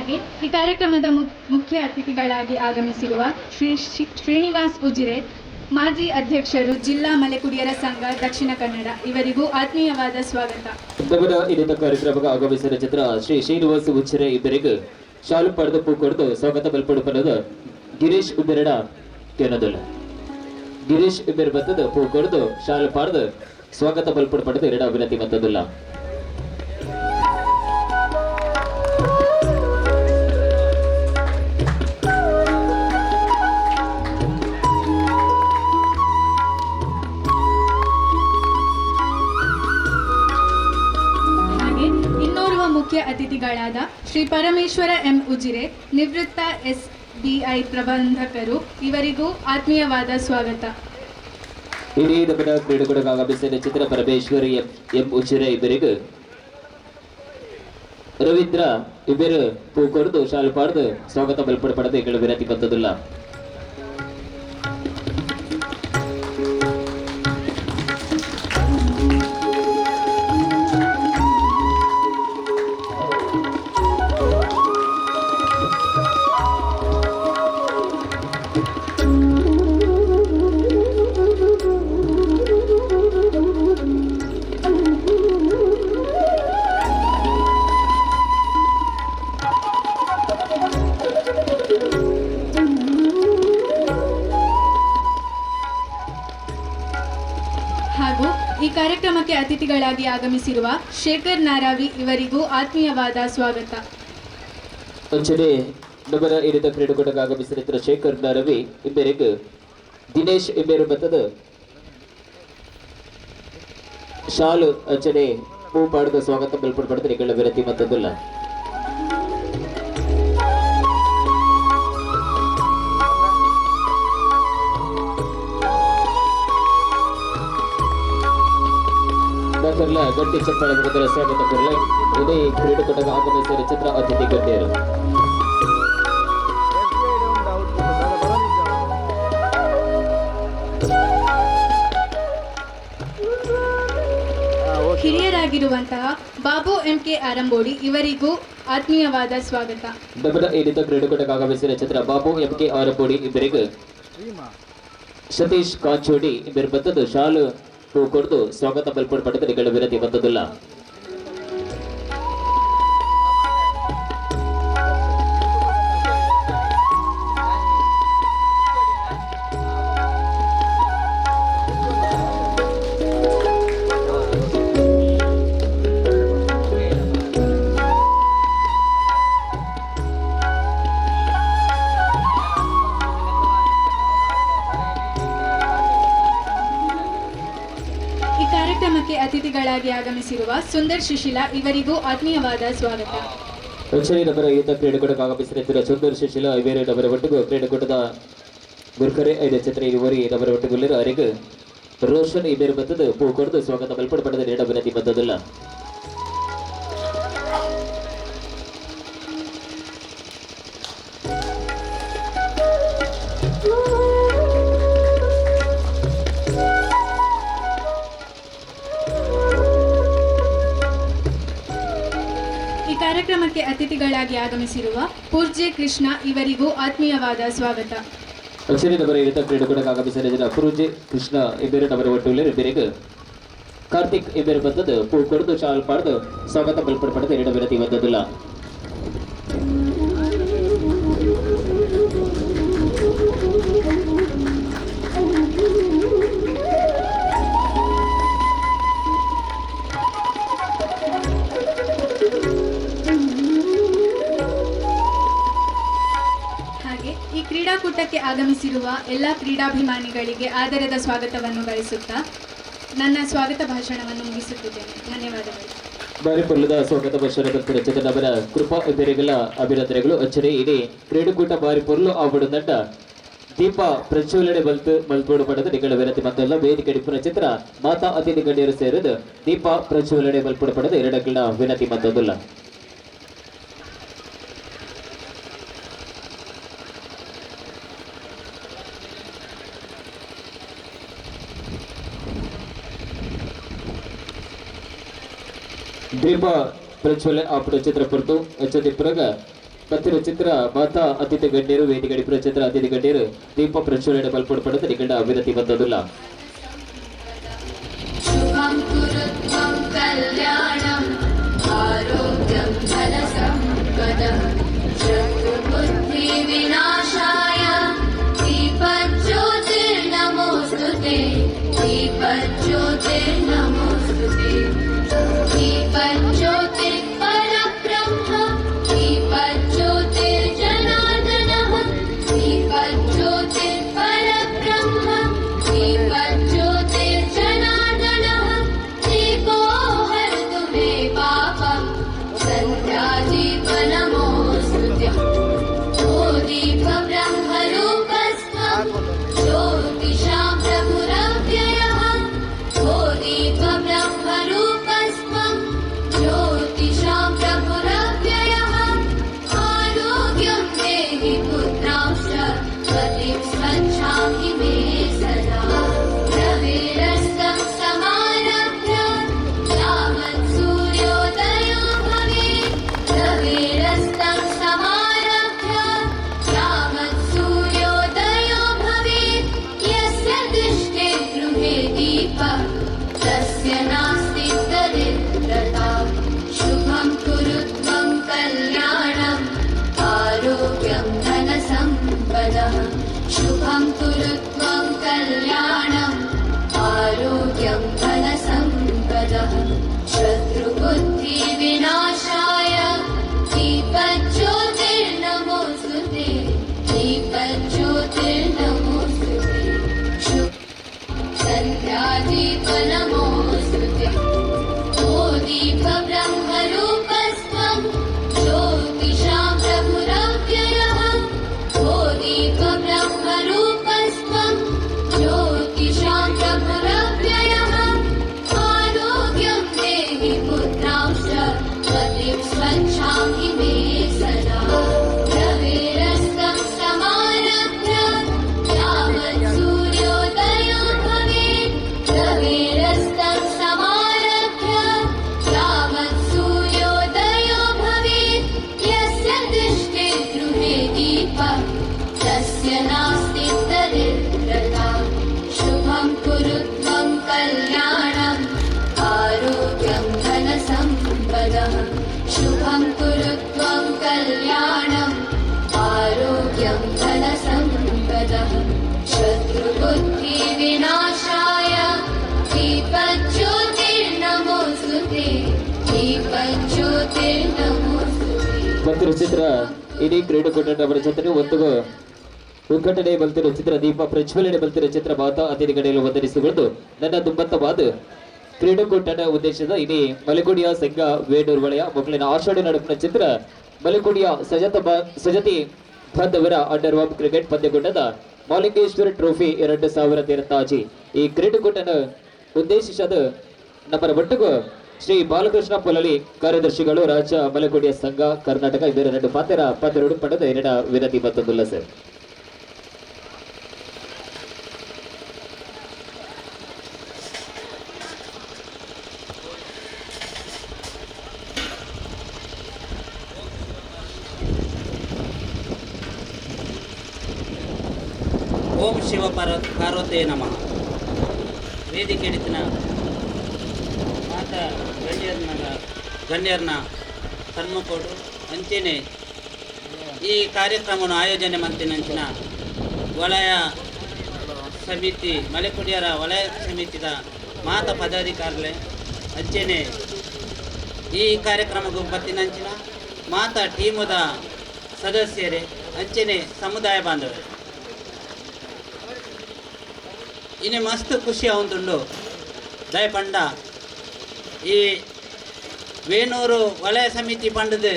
ಹಾಗೆ ಈ ಕಾರ್ಯಕ್ರಮದ ಮುಖ್ಯ ಅತಿಥಿಗಳಾಗಿ ಆಗಮಿಸಿರುವ ಶ್ರೀನಿವಾಸ್ ಉಜಿರೆ, ಮಾಜಿ ಅಧ್ಯಕ್ಷರು, ಜಿಲ್ಲಾ ಮಲೆಕುಡಿಯರ ಸಂಘ ದಕ್ಷಿಣ ಕನ್ನಡ, ಇವರಿಗೂ ಆತ್ಮೀಯವಾದ ಸ್ವಾಗತ.
ದಮನ ಇದೇ ಕಾರ್ಯಕ್ರಮಕ್ಕೆ ಆಗಮಿಸಿದ ಚಿತ್ರ ಶ್ರೀ ಶ್ರೀನಿವಾಸ್ ಉಚ್ಚಿರೆ ಇಬ್ಬರಿಗೂ ಶಾಲು ಪಡೆದು ಪೂ ಕೊಡ್ದು ಸ್ವಾಗತ ಬಲ್ಪಡುವುದು ಗಿರೀಶ್ ಉಬ್ಬೆರಡ ಕೇನದಲ್ಲ. ಗಿರೀಶ್ ಇಬ್ಬರು ಬತ್ತದು ಪೂ ಕೊಡ್ದು ಶಾಲು ಪಾಡ್ದು ಸ್ವಾಗತ ಬಲ್ಪಡುವುದು ಎರಡ ವಿನಂತಿ ಮತ್ತದಿಲ್ಲ.
ಮುಖ್ಯ ಅತಿಥಿಗಳಾದ ಶ್ರೀ ಪರಮೇಶ್ವರ ಎಂ ಉಜಿರೆ, ನಿವೃತ್ತ SBI ಪ್ರಬಂಧಕರು, ಇವರಿಗೂ ಆತ್ಮೀಯವಾದ ಸ್ವಾಗತ.
ಇಡೀ ದಮನ ಕ್ರೀಡಾಕೂಟಕ್ಕೆ ಆಗಮಿಸಿದ ಚಿತ್ರ ಪರಮೇಶ್ವರಿ ಎಂ ಉಜಿರೆ ಇಬ್ಬರಿಗೂ ರವೀಂದ್ರ ಇಬ್ಬರು ಪೂ ಕೊಡ್ದು ಶಾಲು ಪಾಡ್ದು ಸ್ವಾಗತ ಬಲ್ಪಡಪಡದು ಈಗಳು ವಿನಂತಿ ಬಂದದಿಲ್ಲ.
ಹಾಗೂ ಈ ಕಾರ್ಯಕ್ರಮಕ್ಕೆ ಅತಿಥಿಗಳಾಗಿ ಆಗಮಿಸಿರುವ ಶೇಖರ್ ನಾರಾವಿ, ಇವರಿಗೂ ಆತ್ಮೀಯವಾದ ಸ್ವಾಗತ.
ಅಂಚನೆ ನಮ್ಮನ ಇರಿದ ಕ್ರೀಡಾಕೂಟಕ್ಕೆ ಆಗಮಿಸಿದ ಶೇಖರ್ ನಾರಾವಿ ಇಬ್ಬರಿಗೂ ದಿನೇಶ್ ಇಬ್ಬರು ಬತ್ತದ ಶಾಲು ಅಂಚನೆ ಪೂ ಪಾಡ್ದು ಸ್ವಾಗತ ಬಲ್ಪಡ್ಪಡ್ತಾರೆ ಈಗಳ ವಿನಂತಿ ಮತ್ತದಿಲ್ಲ. ಗಟ್ಟಿ ಚಪ್ಪಾಳೆ ಮುಖದ ಸ್ವಾಗತ ಕೊರಲೆ ಇದೇ ಕ್ರೀಡಾಕೂಟಕ್ಕೆ ಆಗಮಿಸಿದ ಚಿತ್ರ ಅತಿಥಿ ಗಣ್ಯರು.
ಹಿರಿಯರಾಗಿರುವಂತಹ ಬಾಬು MK ಆರಂಬೋಡಿ, ಇವರಿಗೂ ಆತ್ಮೀಯವಾದ ಸ್ವಾಗತ.
ದಮನ ಏನಿದ್ದ ಕ್ರೀಡಾಕೂಟಕ್ಕೆ ಆಗಮಿಸಿದ ಚಿತ್ರ ಬಾಬು MK ಆರಂಬೋಡಿ ಇಬ್ಬರಿಗೂ ಸತೀಶ್ ಕಾಚೋಡಿ ಇಬ್ಬರು ಬತ್ತದು ಶಾಲು ಹೂ ಕೊಡ್ದು ಸ್ವಾಗತ ಬಲ್ಪಡ್ಪಡ್ತಾರೆ ಈಗಳ ವಿನಂತಿ ಬಂದದಿಲ್ಲ.
ಕಾರ್ಯಕ್ರಮಕ್ಕೆ ಅತಿಥಿಗಳಾಗಿ ಆಗಮಿಸಿರುವ ಸುಂದರ್ ಶಿಶಿಲಾ, ಇವರಿಗೂ ಆತ್ಮೀಯವಾದ ಸ್ವಾಗತ.
ನಗರ ಯುದ್ಧ ಕ್ರೀಡಾಕೂಟಕ್ಕೆ ಆಗಮಿಸಿದ ಸುಂದರ್ ಶಿಶಿಲಾ ಇವೇರು ನವರ ಒಟ್ಟಿಗೂ ಕ್ರೀಡಾಕೂಟದ ಗುರ್ಕರೆ ಐದು ಚಿತ್ರ ಇವರಿ ನವರ ಒಟ್ಟಿಗುಳ್ಳರು ಅರಿಗೂ ರೋಷನ್ ಇಬೇರು ಬತ್ತದು ಪೂ ಕೊಡ್ದು ಸ್ವಾಗತ ಬಲ್ಪಡಪಡದ ಎರಡ ವಿನಂತಿ ಬದ್ದದಿಲ್ಲ.
ಈ ಕಾರ್ಯಕ್ರಮಕ್ಕೆ ಅತಿಥಿಗಳಾಗಿ ಆಗಮಿಸಿರುವ ಪೂಜ್ಯ ಕೃಷ್ಣ, ಇವರಿಗೂ ಆತ್ಮೀಯವಾದ ಸ್ವಾಗತ.
ಅಕ್ಷರಿ ನಗರ ಯುದ್ಧ ಕ್ರೀಡಾಕೂಟಕ್ಕೆ ಆಗಮಿಸಿದ ಪೂಜ್ಯ ಕೃಷ್ಣ ಇಬ್ಬರು ನವರ ಒಟ್ಟುಳ್ಳರು ಇಬ್ಬರಿಗೂ ಕಾರ್ತಿಕ್ ಇಬ್ಬರು ಬತ್ತದು ಪೂ ಕೊಡ್ದು ಶಾಲ್ ಪಾಡ್ದು ಸ್ವಾಗತ ಬಲ್ಪಡಪಡದ ಎರಡ ವಿನಂತಿ ಬದ್ದದಿಲ್ಲ.
ಈ ಕ್ರೀಡಾಕೂಟಕ್ಕೆ ಆಗಮಿಸಿರುವ ಎಲ್ಲ ಕ್ರೀಡಾಭಿಮಾನಿಗಳಿಗೆ ಆದರದ ಸ್ವಾಗತವನ್ನು ಬಯಸುತ್ತಾ ನನ್ನ ಸ್ವಾಗತ ಭಾಷಣವನ್ನು ಮುಗಿಸುತ್ತಿದ್ದೇನೆ. ಧನ್ಯವಾದಗಳು.
ಬಾರಿ ಪೊಲ್ಲದ ಸ್ವಾಗತ ಭಾಷಣ ಬರ್ತಿರೋ ಅವರ ಕೃಪಾ ಇಬ್ಬರಿಗೆಲ್ಲ ಅಭಿನಂದನೆಗಳು. ಅಚ್ಚರಿ ಇಡೀ ಕ್ರೀಡಾಕೂಟ ಬಾರಿ ಪೊರ್ಲು ಆವಡುದಂಡ ದೀಪ ಪ್ರಜ್ವಲನೆ ಮಲ್ಪೋಡು ಪಡೆದ ನಿಗಳ ವಿನಂತಿ ಮತ್ತೆಲ್ಲ ವೇದಿಕೆ ಡಿಪ್ಪನ ಚಿತ್ರ ಮಾತಾ ಅತಿಥಿ ಗಣ್ಯರು ಸೇರಿದ ದೀಪ ಪ್ರಜ್ವಲನೆ ಮಲ್ಪೋಡು ಪಡೆದ ಎರಡಗಳ ವಿನಂತಿ ಮತ್ತೊಂದಿಲ್ಲ. ದೀಪ ಪ್ರಜ್ವಲೆ ಆಪಡ ಚಿತ್ರ ಪುರ್ತು ಅಚ್ಚದಿಪ್ಪರಾಗ ಮತ್ತಿರು ಚಿತ್ರ ಮಾತಾ ಅತಿಥಿ ಗಣ್ಯರು ವೇದಿಕೆ ಚಿತ್ರ ಅತಿಥಿ ಗಣ್ಯರು ದೀಪ ಪ್ರಜ್ವಲನೆ ಮಲ್ಪಡಪಡದ ನಿಗಂಡ ವಿನತಿ ಬಂದದುಲ್ಲ
शुभं कुरुत्वं कल्याणम् आरोग्यं धनसम्पदः शत्रुबुद्धिविनाशाय दीपज्योतिर्नमोऽस्तु ते दीपज्योतिर्नमोऽस्तु ते दीपज्योतिर्परब्रह्म दीपज्योतिर्जनार्दनः दीपज्योतिर्परब्रह्म दीपज्योतिर्जनार्दनः दीपो हरतु मे पापम् सन्ध्यादीपनमोऽस्तु ते ओ दीपब्रह्मरूपस्त्वं ज्योतिषां प्रभुरव्ययः ओ दीपब्रह्मरूपस्त्वं ज्योतिषां प्रभुरव्ययः आरोग्यं देहि पुत्रांश्च पतिं स्वच्छामि मे सदा रविरस्तं समारभ्य यावत् सूर्योदयो भवेत् रविरस्तं समारभ्य यावत् सूर्योदयो भवेत् यस्य दृष्टे गृहे दीपः तस्य नास्ति दरिद्रता शुभं कुरुत्वं कल्याणम् आरोग्यं धनसम्पदः शुभं कुरुत्वं कल्याणम् आरोग्यं धनसम्पदः शत्रुबुद्धिविनाशाय दीपज्योतिर्नमोऽस्तु ते दीपज्योतिर्नमोऽस्तु ते सन्ध्यादीपनमोऽस्तु ते ओ दीपब्रह्मरूपस्त्वं ज्योतिषां प्रभुरव्ययः ओ दीपब्रह्मरूपस्त्वं ज्योतिषां प्रभुरव्ययः आरोग्यं देहि पुत्रांश्च पतिं स्वच्छामि मे सदा रविरस्तं समारभ्य यावत् सूर्योदयो भवेत् रविरस्तं समारभ्य यावत् सूर्योदयो भवेत् यस्य दृष्टे गृहे दीपः तस्य नास्ति दरिद्रता शुभं कुरुत्वं कल्याणम् आरोग्यं धनसम्पदः शुभं कुरुत्वं कल्याणम् आरोग्यं धनसम्पदः शत्रुबुद्धिविनाशाय दीपज्योतिर्नमोऽस्तु ते दीपज्योतिर्नमोऽस्तु ते
ಮತ್ತಿರು ಚಿತ್ರ ಇಡೀ ಕ್ರೀಡಾಕೂಟದ ಅವರ ಜೊತೆ ಒಂದು ಉದ್ಘಾಟನೆ ಬಲ್ತಿರೋ ಚಿತ್ರ ದೀಪ ಪ್ರಜ್ವಲನೆ ಬಲ್ತಿರೋ ಚಿತ್ರ ಮಾತಾ ಅತಿಥಿ ಗಣ್ಯರು ವಂದನಿಸಿಕೊಂಡು ನನ್ನ ದುಂಬತ್ತವಾದ ಕ್ರೀಡಾಕೂಟದ ಉದ್ದೇಶದ ಇಡೀ ಮಲೆಕುಡಿಯ ಸಂಘ ವೇಣೂರು ವಲಯ ಮಕ್ಕಳಿನ ಆಷಾಢ ನಡುವಿನ ಚಿತ್ರ ಮಲೆಕುಡಿಯ ಸಜತಿ ಬಾಂಧವರ ಅಂಡರ್ 1 ಕ್ರಿಕೆಟ್ ಪಂದ್ಯಕೂಟದ ಮಾಲಿಂಗೇಶ್ವರ ಟ್ರೋಫಿ 2023 ಈ ಕ್ರೀಡಾಕೂಟನ ಉದ್ದೇಶಿಸಿದ ನಮ್ಮ ಒಟ್ಟಿಗೂ ಶ್ರೀ ಬಾಲಕೃಷ್ಣ ಪೊಲಲಿ ಕಾರ್ಯದರ್ಶಿಗಳು ರಾಜ್ಯ ಮಲೆಕುಡಿಯ ಸಂಘ ಕರ್ನಾಟಕ ಇದರ 2 ಪಾತ್ರ ಪಡೆದ 2 ವಿನತಿ ಮತ್ತೊಂದಿಲ್ಲ ಸರ್
ಓಂ ಶಿವ ಪಾರ್ವತೇ ನಮಃ ವೇದಿಕೆ ಹಿಡಿತಿನ ಮಾತಾ ಗಣ್ಯರನ್ನ ಸನ್ಮುಖೋಡು ಅಂಚೆನೆ ಈ ಕಾರ್ಯಕ್ರಮವನ್ನು ಆಯೋಜನೆ ಮಂತಿನಂಚಿನ ವಲಯ ಸಮಿತಿ ಮಲೆಕುಡಿಯರ ವಲಯ ಸಮಿತಿದ ಮಾತ ಪದಾಧಿಕಾರಿಗಳೇ ಅಂಚೆನೆ ಈ ಕಾರ್ಯಕ್ರಮಕ್ಕೆ ಬತ್ತಿನಂಚಿನ ಮಾತ ಟೀಮದ ಸದಸ್ಯರೇ ಅಂಚೆನೆ ಸಮುದಾಯ ಬಾಂಧವರೇ ಇನ್ನು ಮಸ್ತ್ ಖುಷಿ ಆಗುಂಟುಂಡು ದಯಪಂಡ ಈ ವೇಣೂರು ವಲಯ ಸಮಿತಿ ಪಂಡದ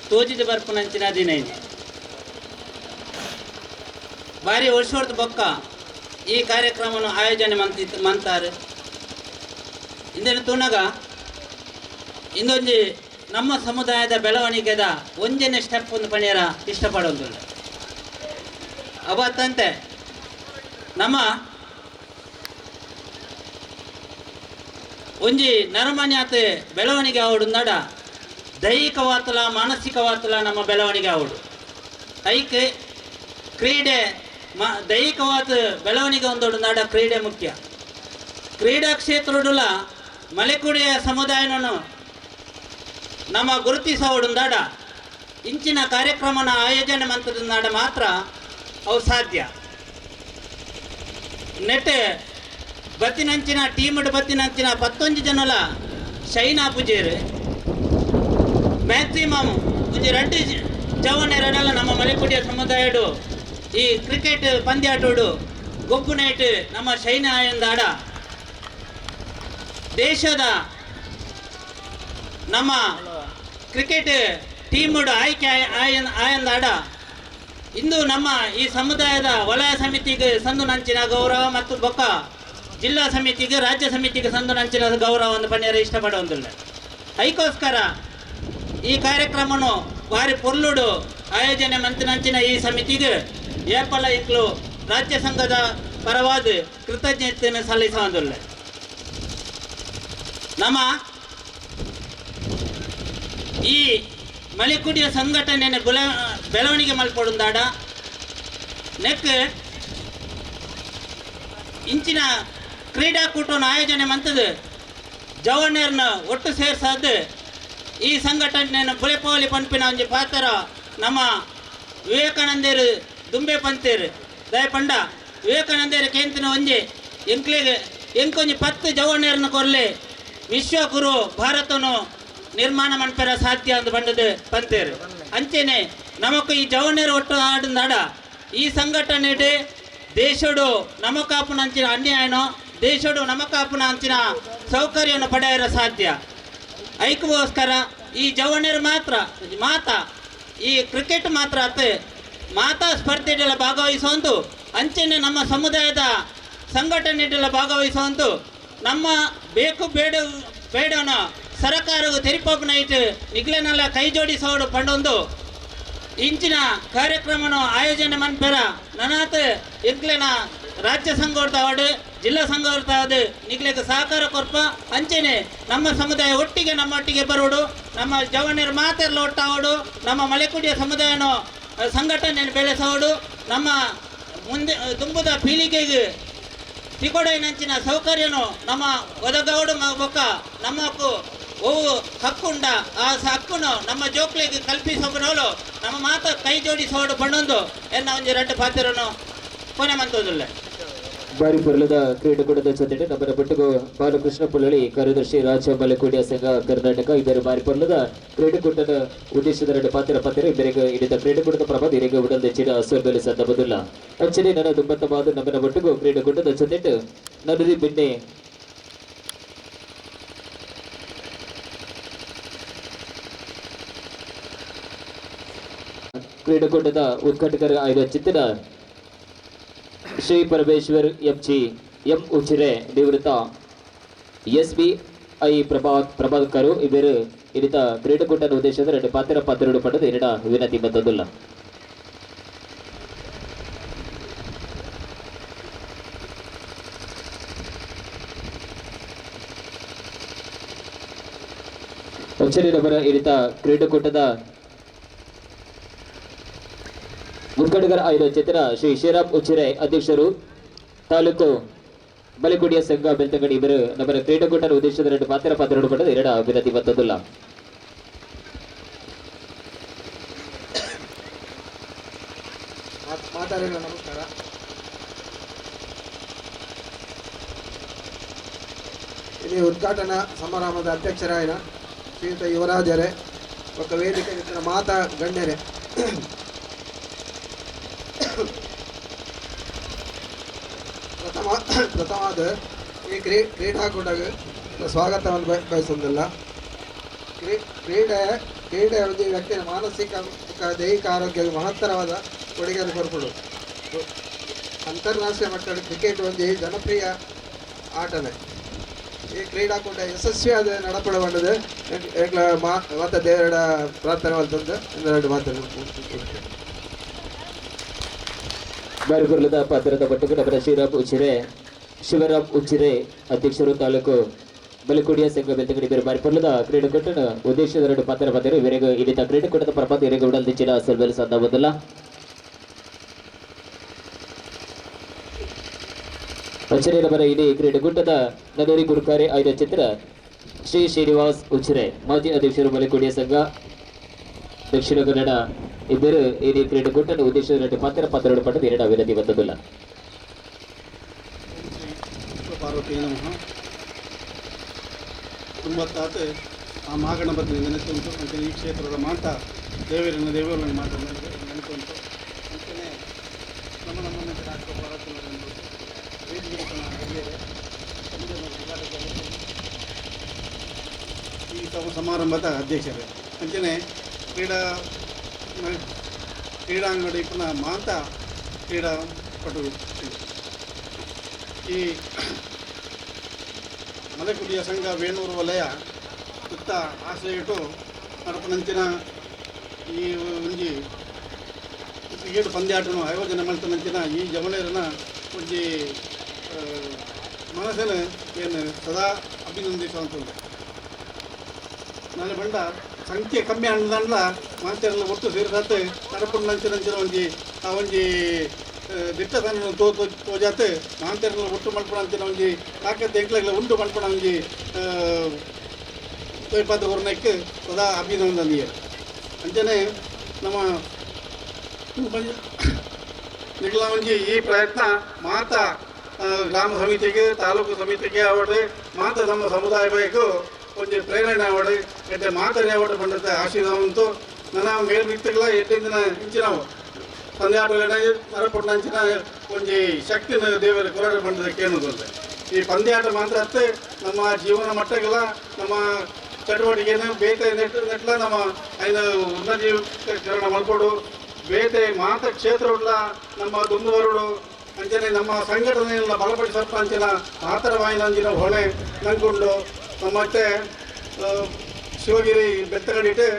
ತೋಜಿದ ಬರ್ಪುನಂಚಿನ ದಿನ ಇದೆ ಭಾರಿ ವರ್ಷದ ಬೊಕ್ಕ ಈ ಕಾರ್ಯಕ್ರಮವನ್ನು ಆಯೋಜನೆ ಮಂತಾರೆ ಇಂದಿನ ತುಣಗ ಇಂದೊಂದು ನಮ್ಮ ಸಮುದಾಯದ ಬೆಳವಣಿಗೆದ ಒಂದನೇ ಸ್ಟೆಪ್ ಒಂದು ಪಣಿಯರ ಇಷ್ಟಪಡೋದಿಲ್ಲ ಅವತ್ತಂತೆ ನಮ್ಮ ಒಂಜಿ ನರಮನ್ಯಾತ ಬೆಳವಣಿಗೆ ಆವಡು ನಡ ದೈಹಿಕವಾತಲ ಮಾನಸಿಕವಾತಲ ನಮ್ಮ ಬೆಳವಣಿಗೆ ಆವಡು ಐಕೆ ಕ್ರೀಡೆ ದೈಹಿಕವಾದ ಬೆಳವಣಿಗೆ ಒಂದೊಡು ನಾಡ ಕ್ರೀಡೆ ಮುಖ್ಯ ಕ್ರೀಡಾ ಕ್ಷೇತ್ರಡುಲ ಮಲೆಕುಡಿಯ ಸಮುದಾಯನನ್ನು ನಮ್ಮ ಗುರುತಿಸೋಡು ನಾಡ ಇಂಚಿನ ಕಾರ್ಯಕ್ರಮನ ಆಯೋಜನೆ ಮಂತದ ನಾಡ ಮಾತ್ರ ಅವು ಸಾಧ್ಯ ನೆಟ್ ಬತ್ತಿನಂಚಿನ ಟೀಮ್ಡ್ ಬತ್ತಿನಂಚಿನ 11 ಜನಲ ಶೈನಾ ಪೂಜೇರು ಮ್ಯಾಕ್ಸಿಮಮ್ ಒಂದು 2 ಜವನೆರಡಲ್ಲ ನಮ್ಮ ಮಲೆಕುಡಿಯ ಸಮುದಾಯಡು ಈ ಕ್ರಿಕೆಟ್ ಪಂದ್ಯಾಟೋಡು ಗೊಬ್ಬು ನೈಟ್ ನಮ್ಮ ಶೈನಾ ಎಂದಾಡ ದೇಶದ ನಮ್ಮ ಕ್ರಿಕೆಟ್ ಟೀಮ್ಡು ಆಯ್ಕೆ ಆಯಂದಾಡ ಇಂದು ನಮ್ಮ ಈ ಸಮುದಾಯದ ವಲಯ ಸಮಿತಿಗೆ ಸಂದು ನಂಚಿನ ಗೌರವ ಮತ್ತು ಬೊಕ್ಕ ಜಿಲ್ಲಾ ಸಮಿತಿಗೆ ರಾಜ್ಯ ಸಮಿತಿಗೆ ಸಂದು ನಂಚಿನ ಗೌರವವನ್ನು ಪಡೆಯಲು ಇಷ್ಟಪಡುವುದಿಲ್ಲ ಅದಕ್ಕೋಸ್ಕರ ಈ ಕಾರ್ಯಕ್ರಮವನ್ನು ಭಾರಿ ಪೊರ್ಲುಡು ಆಯೋಜನೆ ಮಂತ್ರಿನಂಚಿನ ಈ ಸಮಿತಿಗೆ ಏಪಲ ಇಂಕ್ಲು ರಾಜ್ಯ ಸಂಘದ ಪರವಾದ ಕೃತಜ್ಞತೆಯನ್ನು ಸಲ್ಲಿಸುವುದಿಲ್ಲ ನಮ್ಮ ಈ ಮಲೆಕುಡಿಯ ಸಂಘಟನೆಯನ್ನು ಬೆಳವಣಿಗೆ ಮಲ್ಪಡುಂದಾಡ ನೆಕ್ ಇಂಚಿನ ಕ್ರೀಡಾಕೂಟವನ್ನು ಆಯೋಜನೆ ಮಂತದ್ದು ಜವಣ್ಣರ್ನ ಒಟ್ಟು ಸೇರ್ಸಾದ ಈ ಸಂಘಟನೆಯನ್ನು ಬುಲೆಪೋಲಿ ಪಂಪಿನ ಒಂಜಿ ಪಾತ್ರ ನಮ್ಮ ವಿವೇಕಾನಂದರು ದುಂಬೆ ಪಂತೇರು ದಯಪಂಡ ವಿವೇಕಾನಂದರು ಕೇಂತಿನ ಒಂಜಿ ಎಂಕ್ಲಿಗೆ ಎಂಕೊಂಜಿ 10 ಜವಣ್ಣರ್ನ ಕೊರ್ಲೆ ವಿಶ್ವಗುರು ಭಾರತನು ನಿರ್ಮಾಣ ಮನ್ಪೆರ ಸಾಧ್ಯ ಅಂತ ಬಂದದ್ದು ಪಂತೇರು ಅಂಚೆನೆ ನಮಕ್ ಈ ಜವಣ್ಣರು ಒಟ್ಟು ಆಡಿದಾಡ ಈ ಸಂಘಟನೆ ದೇಶಡು ನಮಕಾಪುನ ಅಂಚಿನ ಅನ್ಯಾಯನೋ ದೇಶಡು ನಮಕಾಪುನ ಅಂಚಿನ ಸೌಕರ್ಯವನ್ನು ಪಡೆಯಲು ಸಾಧ್ಯ ಐಕ್ಯಗೋಸ್ಕರ ಈ ಜವಣ್ಣರು ಮಾತಾ ಈ ಕ್ರಿಕೆಟ್ ಮಾತ್ರ ಮಾತಾ ಸ್ಪರ್ಧೆಡೆಲ್ಲ ಭಾಗವಹಿಸುವಂತು ಅಂಚೆನೆ ನಮ್ಮ ಸಮುದಾಯದ ಸಂಘಟನೆಡೆಲ್ಲ ಭಾಗವಹಿಸುವಂತು ನಮ್ಮ ಬೇಕು ಬೇಡನ ಸರಕಾರವು ತೆರಿಪೋಪನೈಟ್ ನಿಗ್ಲೆನೆಲ್ಲ ಕೈ ಜೋಡಿಸೋಡು ಪಂಡೊಂದು ಇಂಚಿನ ಕಾರ್ಯಕ್ರಮನ ಆಯೋಜನೆ ಮನ್ಪೆರ ನನಾತ್ ಎಂಕ್ಲೆನ ರಾಜ್ಯ ಸಂಘರ್ತಾವಡು ಜಿಲ್ಲಾ ಸಂಘರ್ತಾವದು ನಿಗ್ಲೆಗೆ ಸಹಕಾರ ಕೊರ್ಪ ಅಂಚೆನೆ ನಮ್ಮ ಸಮುದಾಯ ನಮ್ಮೊಟ್ಟಿಗೆ ಬರೋಡು ನಮ್ಮ ಜವಣ್ಣರು ಮಾತೆಲ್ಲ ಒಟ್ಟಾವಡು ನಮ್ಮ ಮಲೆಕುಡಿಯ ಸಮುದಾಯನ ಸಂಘಟನೆಯನ್ನು ಬೆಳೆಸೋಡು ನಮ್ಮ ಮುಂದೆ ತುಂಬುದ ಪೀಳಿಗೆಗೆ ತಿಕೊಡೈನಂಚಿನ ಸೌಕರ್ಯನು ನಮ್ಮ ಒದಗೌಡು ಬೊಕ್ಕ ನಮ್ಮಕ್ಕು ಓವು ಹಕ್ಕುಂಡ ಆ ಹಕ್ಕುನು ನಮ್ಮ ಜೋಕ್ಲಿಗೆ ಕಲ್ಪಿಸೋನು ನಮ್ಮ ಮಾತ ಕೈ ಜೋಡಿಸೋಡು ಪಣ್ಣೊಂದು ಎನ್ನ ಒಂಜಿ 2 ಪಾತ್ರನು ಕೊನೆ ಮಂತೋದಿಲ್ಲ
ಬಾರಿ ಪೊರ್ಲದ ಕ್ರೀಡಾಕೂಟದ ಜೊತೆ ನಮ್ಮ ಪಟ್ಟುಗು ಬಾಲಕೃಷ್ಣ ಪುಲ್ಲಳಿ ಕಾರ್ಯದರ್ಶಿ ರಾಜ್ಯ ಮಲೆಕುಡಿಯ ಸಂಘ ಕರ್ನಾಟಕ ಇದರ ಬಾರಿ ಪೊರ್ಲದ ಕ್ರೀಡಾಕೂಟದ ಉದ್ದೇಶದ 2 ಪಾತ್ರ ಇದರಿಗೆ ಹಿಡಿದ ಕ್ರೀಡಾಕೂಟದ ಪ್ರಭಾವ ಇದರಿಗೆ ಉಡಲ್ ಹೆಚ್ಚಿನ ಸ್ವರ್ಗಲಿ ಸಂದಬದಿಲ್ಲ ಅಂಚನೆ ನನ್ನ ದುಂಬತ್ತವಾದ ನಮ್ಮ ಪಟ್ಟುಗು ಕ್ರೀಡಾಕೂಟದ ಜೊತೆ ನನ್ನದಿ ಬೆಣ್ಣೆ ಕ್ರೀಡಾಕೂಟದ ಉದ್ಘಾಟಕರ ಆಯ್ದ ಚಿತ್ತಿನ ಶ್ರೀ ಪರಮೇಶ್ವರ್ ಎಂ ಉಚಿರೆ ನಿವೃತ್ತ SBI ಪ್ರಭಾಕರು ಇವರು ಹಿಡಿದ ಕ್ರೀಡಾಕೂಟದ ಉದ್ದೇಶದ 2 ಪಾತ್ರಗಳು ಪಡೆದ 2 ವಿನಂತಿ ಬಂದದಿಲ್ಲ ಉಚಿರೆರವರ ಹಿಡಿದ ಕ್ರೀಡಾಕೂಟದ ಉದ್ಘಾಟಕರ ಆಯ್ದ ಚಿತ್ರ ಶ್ರೀ ಶ್ರೀರಾಮ್ ಉಚಿರೆ ಅಧ್ಯಕ್ಷರು ತಾಲೂಕು ಮಲೆಕುಡಿಯ ಸಂಘ ಬೆಳ್ತಂಗಡಿ ಇವರು ನಮ್ಮ ಕ್ರೀಡಾಕೂಟದ ಉದ್ದೇಶದ 2 ಪಾತ್ರಗಳು ಪಡೆದ 2 ವಿನಂತಿ ಬಂದದಿಲ್ಲ
ನಮಸ್ಕಾರ. ಇಲ್ಲಿ ಉದ್ಘಾಟನಾ ಸಮಾರಂಭದ ಅಧ್ಯಕ್ಷರಾಯನ ಶ್ರೀಯುತ ಯುವರಾಜರೇ ఒక ವೇದಿಕೆ ಇತರ ಮಾತಾ ಗಣ್ಯರೇ ಪ್ರಥಮವಾದ ಈ ಕ್ರೀಡಾಕೂಟಕ್ಕೆ ಸ್ವಾಗತವನ್ನು ಬಯಸುವುದಿಲ್ಲ. ಕ್ರೀಡೆ ಒಂದು ವ್ಯಕ್ತಿಯ ಮಾನಸಿಕ ದೈಹಿಕ ಆರೋಗ್ಯಕ್ಕೆ ಮಹತ್ತರವಾದ ಕೊಡುಗೆಯನ್ನು ಕೊಡ್ಕೊಡು. ಅಂತಾರಾಷ್ಟ್ರೀಯ ಮಟ್ಟದ ಕ್ರಿಕೆಟ್ ಒಂದು ಜನಪ್ರಿಯ ಆಟನೇ. ಈ ಕ್ರೀಡಾಕೂಟ ಯಶಸ್ವಿಯಾದ ನಡಪಡಬಂಡದು ಮತ್ತೆ ದೇವರ ಪ್ರಾರ್ಥನೆ ಅಂತಂದು 2 ಮಾತನ್ನು
ಬಾರಿಪುರ್ಲದ ಪಾತ್ರದ ಪಟ್ಟುಗಳು ನಮ್ಮ ಶಿವರಾಮ್ ಉಚಿರೆ ಅಧ್ಯಕ್ಷರು ತಾಲೂಕು ಬಲಕೋಡಿಯ ಸಂಘ ಬೆಳ್ತಂಗಡಿ ಬೇರೆ ಬಾರಿ ಪರ್ಲದ ಕ್ರೀಡಾಕೂಟನ ಉದ್ದೇಶದ 2 ಪಾತ್ರ ಬಂದರು ಇವರಿಗೆ ಇಲ್ಲಿಂದ ಕ್ರೀಡಾಕೂಟದ ಪ್ರಪಂಚ ಇವರಿಗೆ ಉಡಲ್ ದಿಚ್ಚಿನ ಸಲ್ವೆಲ್ ಸಂದವದಲ್ಲ ಅಚ್ಚರಿಯ ಬರ ಇಡೀ ಕ್ರೀಡಾಕೂಟದ ನದೂರಿ ಗುರುಕಾರಿ ಆಯ್ದ ಚಿತ್ರ ಶ್ರೀ ಶ್ರೀನಿವಾಸ್ ಉಚ್ರೆ ಮಾಜಿ ಅಧ್ಯಕ್ಷರು ಬಲಕೋಡಿಯ ಸಂಘ ದಕ್ಷಿಣ ಕನ್ನಡ ಇಬ್ಬರು ಇಡೀ ಕ್ರೀಡಾಕೂಟದ ಉದ್ದೇಶದ 2 ಪಾತ್ರ ಪಡೆದು 2 ವಿನಂತಿ ಬಂದದಿಲ್ಲ
ಪಾರ್ವತಿ ನಮಃ ತುಂಬ ತಾತ ಆ ಮಹಾಗಣಪತಿ ನೆನೆಸುಂಟು ಅಂತೆ ಈ ಕ್ಷೇತ್ರದ ಮಾತ ದೇವರನ್ನು ಮಾತ ನೆನೆಸುಂಟು ಅಂತೆಯೇ ನಮ್ಮ ರಾಷ್ಟ್ರ ಭಾರತವನ್ನು ವೇದಿಕೆ ಹಿರಿಯರೇ ಈ ಸಮಾರಂಭದ ಅಧ್ಯಕ್ಷರೇ ಅಂತೆಯೇ ಕ್ರೀಡಾಂಗಣ ಪುನಃ ಮಾತ ಕ್ರೀಡಾಪಟು ಈ ಮಲೆಕುಡಿಯ ಸಂಘ ವೇಣೂರು ವಲಯ ಸುತ್ತ ಆಶ್ರಯ ಇಟ್ಟು ನಡಪನಂಚಿನ ಈ ಒಂಜಿ ಕ್ರಿಕೆಟ್ ಪಂದ್ಯಾಟನು ಆಯೋಜನೆ ಮಾಡ್ತನಂಚಿನ ಈ ಜಮನೇರನ ಒಂಜಿ ಮನಸ್ಸಿನ ಏನು ಸದಾ ಅಭಿನಂದಿಸುವಂಥದ್ದು ನಾಳೆ ಬಂಡ ಸಂಖ್ಯೆ ಕಮ್ಮಿ ಅನ್ನದಂಡ್ಲ ಮಾತೆಲ್ಲ ಒಟ್ಟು ಸೇರಿಸತ್ತೆ ನಡಪನಂಚಿನ ಒಂಜಿ ದಿಟ್ಟತನ ತೋಜಾತ್ ಮಾಂತೆರನ್ನ ಒಟ್ಟು ಮಲ್ಪಣ ಅಂತಿನ ಒಂಜಿ ತಾಕತ್ತು ಎಂಕ್ಲಾಗ್ಲ ಉಂಟು ಮಲ್ಪಣ ಒಂಜಿ ತೋಯ್ಪಾದ ಹೊರನಕ್ಕೆ ಸದಾ ಅಭಿನಂದನೀಯ ಅಂಚನೆ ನಮ್ಮ ನಿಗ್ಲ ಒಂಜಿ ಈ ಪ್ರಯತ್ನ ಮಾತ ಗ್ರಾಮ ಸಮಿತಿಗೆ ತಾಲೂಕು ಸಮಿತಿಗೆ ಅವಡೆ ಮಾತ ನಮ್ಮ ಸಮುದಾಯ ಬೇಕು ಒಂಜಿ ಪ್ರೇರಣೆ ಅವಡೆ ಎಡ್ಡೆ ಮಾತನೆ ಅವಡೆ ಬಂಡತೆ ಆಶೀರ್ವಾದಂತು ನನ್ನ ಮೇಲ್ ವ್ಯಕ್ತಿಗಳ ಎಡ್ಡಿಂದಿನ ಇಂಚಿನವು ಪಂದ್ಯಾಟಗಳೇ ನರಪಟ್ಟಂಚಿನ ಒಂಜಿ ಶಕ್ತಿನ ದೇವರ ಕೊರಡೆ ಬಂಡದ ಕೇಳುವುದಿಲ್ಲ ಈ ಪಂದ್ಯಾಟ ಮಾತ್ರ ಅತ್ತೆ ನಮ್ಮ ಜೀವನ ಮಟ್ಟಗಳ ನಮ್ಮ ಚಟುವಟಿಕೆಯನ್ನು ಬೇತೆ ನೆಟ್ಲ ನಮ್ಮ ಐನ ಉನ್ನತೀಕರಣ ಮಲ್ಕೊಡು ಬೇತೆ ಮಾತ ಕ್ಷೇತ್ರವುಳ್ಳ ನಮ್ಮ ದುಂದುವರುಡು ಅಂಚನೆ ನಮ್ಮ ಸಂಘಟನೆಯನ್ನ ಬಲಪಡಿಸಪ್ಪ ಅಂಚಿನ ಆತರವಾಯಿನಂಚಿನ ಹೊಣೆ ನಂಕೊಂಡು ಮತ್ತೆ ಶಿವಗಿರಿ ಬೆತ್ತಗಡಿಟ್ಟು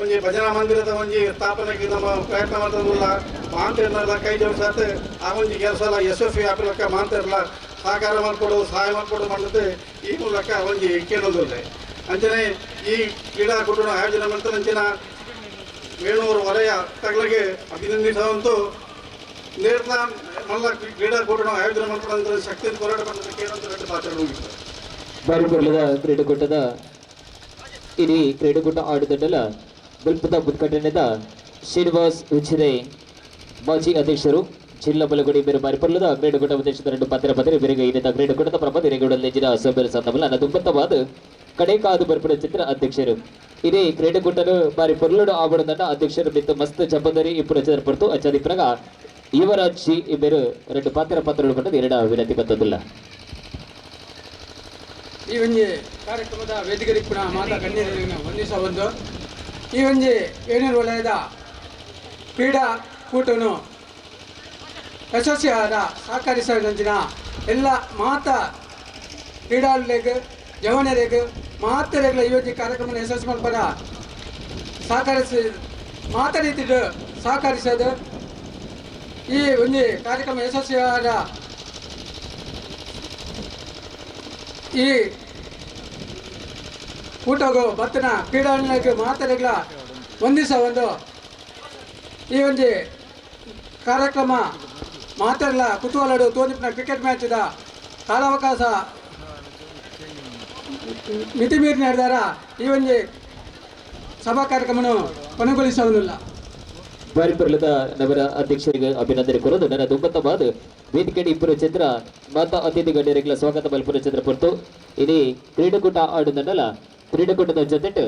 ಒಂಜಿ ಭಜನಾ ಮಂದಿರದ ಒಂಜಿ ಸ್ಥಾಪನೆಗೆ ನಮ್ಮ ಪ್ರಯತ್ನ ಮಾಡ್ತದಲ್ಲ ಮಾಂತೆರ್ನೆಲ್ಲ ಕೈ ಜೋಡಿಸತ್ತೆ ಆ ಒಂಜಿ ಕೆಲಸ ಎಲ್ಲ ಯಶಸ್ವಿ ಆಗ್ಲಿಕ್ಕೆ ಮಾಂತೆರ್ಲ ಸಹಕಾರ ಮಾಡ್ಕೊಡು ಸಹಾಯ ಮಾಡ್ಕೊಡು ಮಾಡ್ತದೆ ಈ ಮೂಲಕ ಒಂಜಿ ಕೇಳೋದಿಲ್ಲ ಅಂಚನೆ ಈ ಕ್ರೀಡಾಕೂಟನ ಆಯೋಜನೆ ಮಾಡ್ತಾರೆ ಅಂಚಿನ ವೇಣೂರು ವಲಯ ತಗಳಿಗೆ ಅಭಿನಂದಿಸುವಂತೂ ನೇರ್ನ ಮಲ್ಲ ಕ್ರೀಡಾಕೂಟನ ಆಯೋಜನೆ ಮಾಡ್ತಾರೆ ಶಕ್ತಿ ಹೋರಾಟ ಮಾಡ್ತಾರೆ ಕೇಳೋದು 2 ಪಾತ್ರ ಹೋಗಿತ್ತು
ಬಾರಿಪರ್ಲದ ಕ್ರೀಡಾಕೂಟದ ಇಡೀ ಕ್ರೀಡಾಕೂಟ ಆಡುದಂಡಲ ಬಲ್ಪದ ಉದ್ಘಾಟನೆದ ಶ್ರೀನಿವಾಸ್ ಉಚ್ರೆ ಮಾಜಿ ಅಧ್ಯಕ್ಷರು ಜಿಲ್ಲಾ ಬಲಗೋಡಿ ಬೇರೆ ಬಾರಿಪರ್ಲದ ಕ್ರೀಡಾಕೂಟ ಉದ್ದೇಶದ 2 ಪಾತ್ರ ಬಂದರೆ ಇವರಿಗೆ ಇಲ್ಲಿಂದ ಕ್ರೀಡಾಕೂಟದ ಪ್ರಬಂಧ ಹಿರೇಗೌಡಲ್ಲಿನ ಸಭ್ಯರ ಸಂದಮಲ ನದುಂಬತ್ತವಾದ ಕಡೆಕಾದು ಬರ್ಪಡ ಚಿತ್ರ ಅಧ್ಯಕ್ಷರು ಇದೇ ಕ್ರೀಡಾಕೂಟನು ಬಾರಿ ಪೊರ್ಲುಡು ಆವಡದಂಡ ಅಧ್ಯಕ್ಷರು ಬಿತ್ತು ಮಸ್ತ್ ಜಬ್ಬಂದರಿ ಇಪ್ಪು ಪಡ್ತು ಅಚ್ಚಾದಿಪ್ಪನಾಗ ಯುವರಾಜ್ ಜಿ ಇಬ್ಬರು 2 ಪಾತ್ರಗಳು ಬಂದದ್ದು 2 ವಿನಂತಿ ಬಂದದಿಲ್ಲ
ಈ ಒಂಜಿ ಕಾರ್ಯಕ್ರಮದ ವೇದಿಕೆ ಪುನಃ ಮಾತಾ ಗಣ್ಯರನ್ನು ವಂದಿಸಬಹುದು. ಈ ಒಂಜಿ ವೇಣೂರು ವಲಯದ ಕ್ರೀಡಾಕೂಟವನ್ನು ಯಶಸ್ವಿಯಾದ ಸಹಕರಿಸಿದಂಚಿನ ಎಲ್ಲ ಮಾತಾ ಕ್ರೀಡಾಳುಗಳಿಗೆ ಜವನರಿಗೆ ಮಾತರೆಗಳ ಈ ಒಂದು ಕಾರ್ಯಕ್ರಮ ಯಶಸ್ವಿ ಮಾಡ್ಪದ ಸಹಕರಿಸಿ ಮಾತಾಡಿದ್ದು ಸಹಕರಿಸೋದು ಈ ಒಂದು ಕಾರ್ಯಕ್ರಮ ಯಶಸ್ವಿಯಾದ ಈ ಕೂಟಗೂ ಭತ್ತನ ಕ್ರೀಡಾಳುಗಳಿಗೆ ಮಾತರೆಗಳ ವಂದಿಸ ಒಂದು ಈ ಒಂದು ಕಾರ್ಯಕ್ರಮ ಮಾತೆಲ್ಲ ಕುತೂಹಲಡು ತೋದಿಪ್ನ ಕ್ರಿಕೆಟ್ ಮ್ಯಾಚ್ದ ಕಾಲಾವಕಾಶ ಮಿತಿ ಮೀರಿ ನಡೆದಾರ ಈ ಒಂದು ಸಭಾ ಕಾರ್ಯಕ್ರಮವನ್ನು ಕೊನೆಗೊಳಿಸುವುದಿಲ್ಲ.
ಬಾರಿಪರ್ಲದ ನಗರ ಅಧ್ಯಕ್ಷರಿಗೆ ಅಭಿನಂದನೆ ಕೊರೋದು ನನ್ನ ದುಂಬತ್ತವಾದ ವೇದಿಕೆ ಇಬ್ಬರು ಚಂದ್ರ ಮಾತಾ ಅತಿಥಿ ಗಣ್ಯರಿಗಳ ಸ್ವಾಗತ ಬಲ್ಪುರ ಚಂದ್ರ ಪೊರ್ತು ಇಡೀ ಕ್ರೀಡಾಕೂಟ ಆಡುದನ್ನಲ್ಲ ಕ್ರೀಡಾಕೂಟದ ಜೊತೆಟ್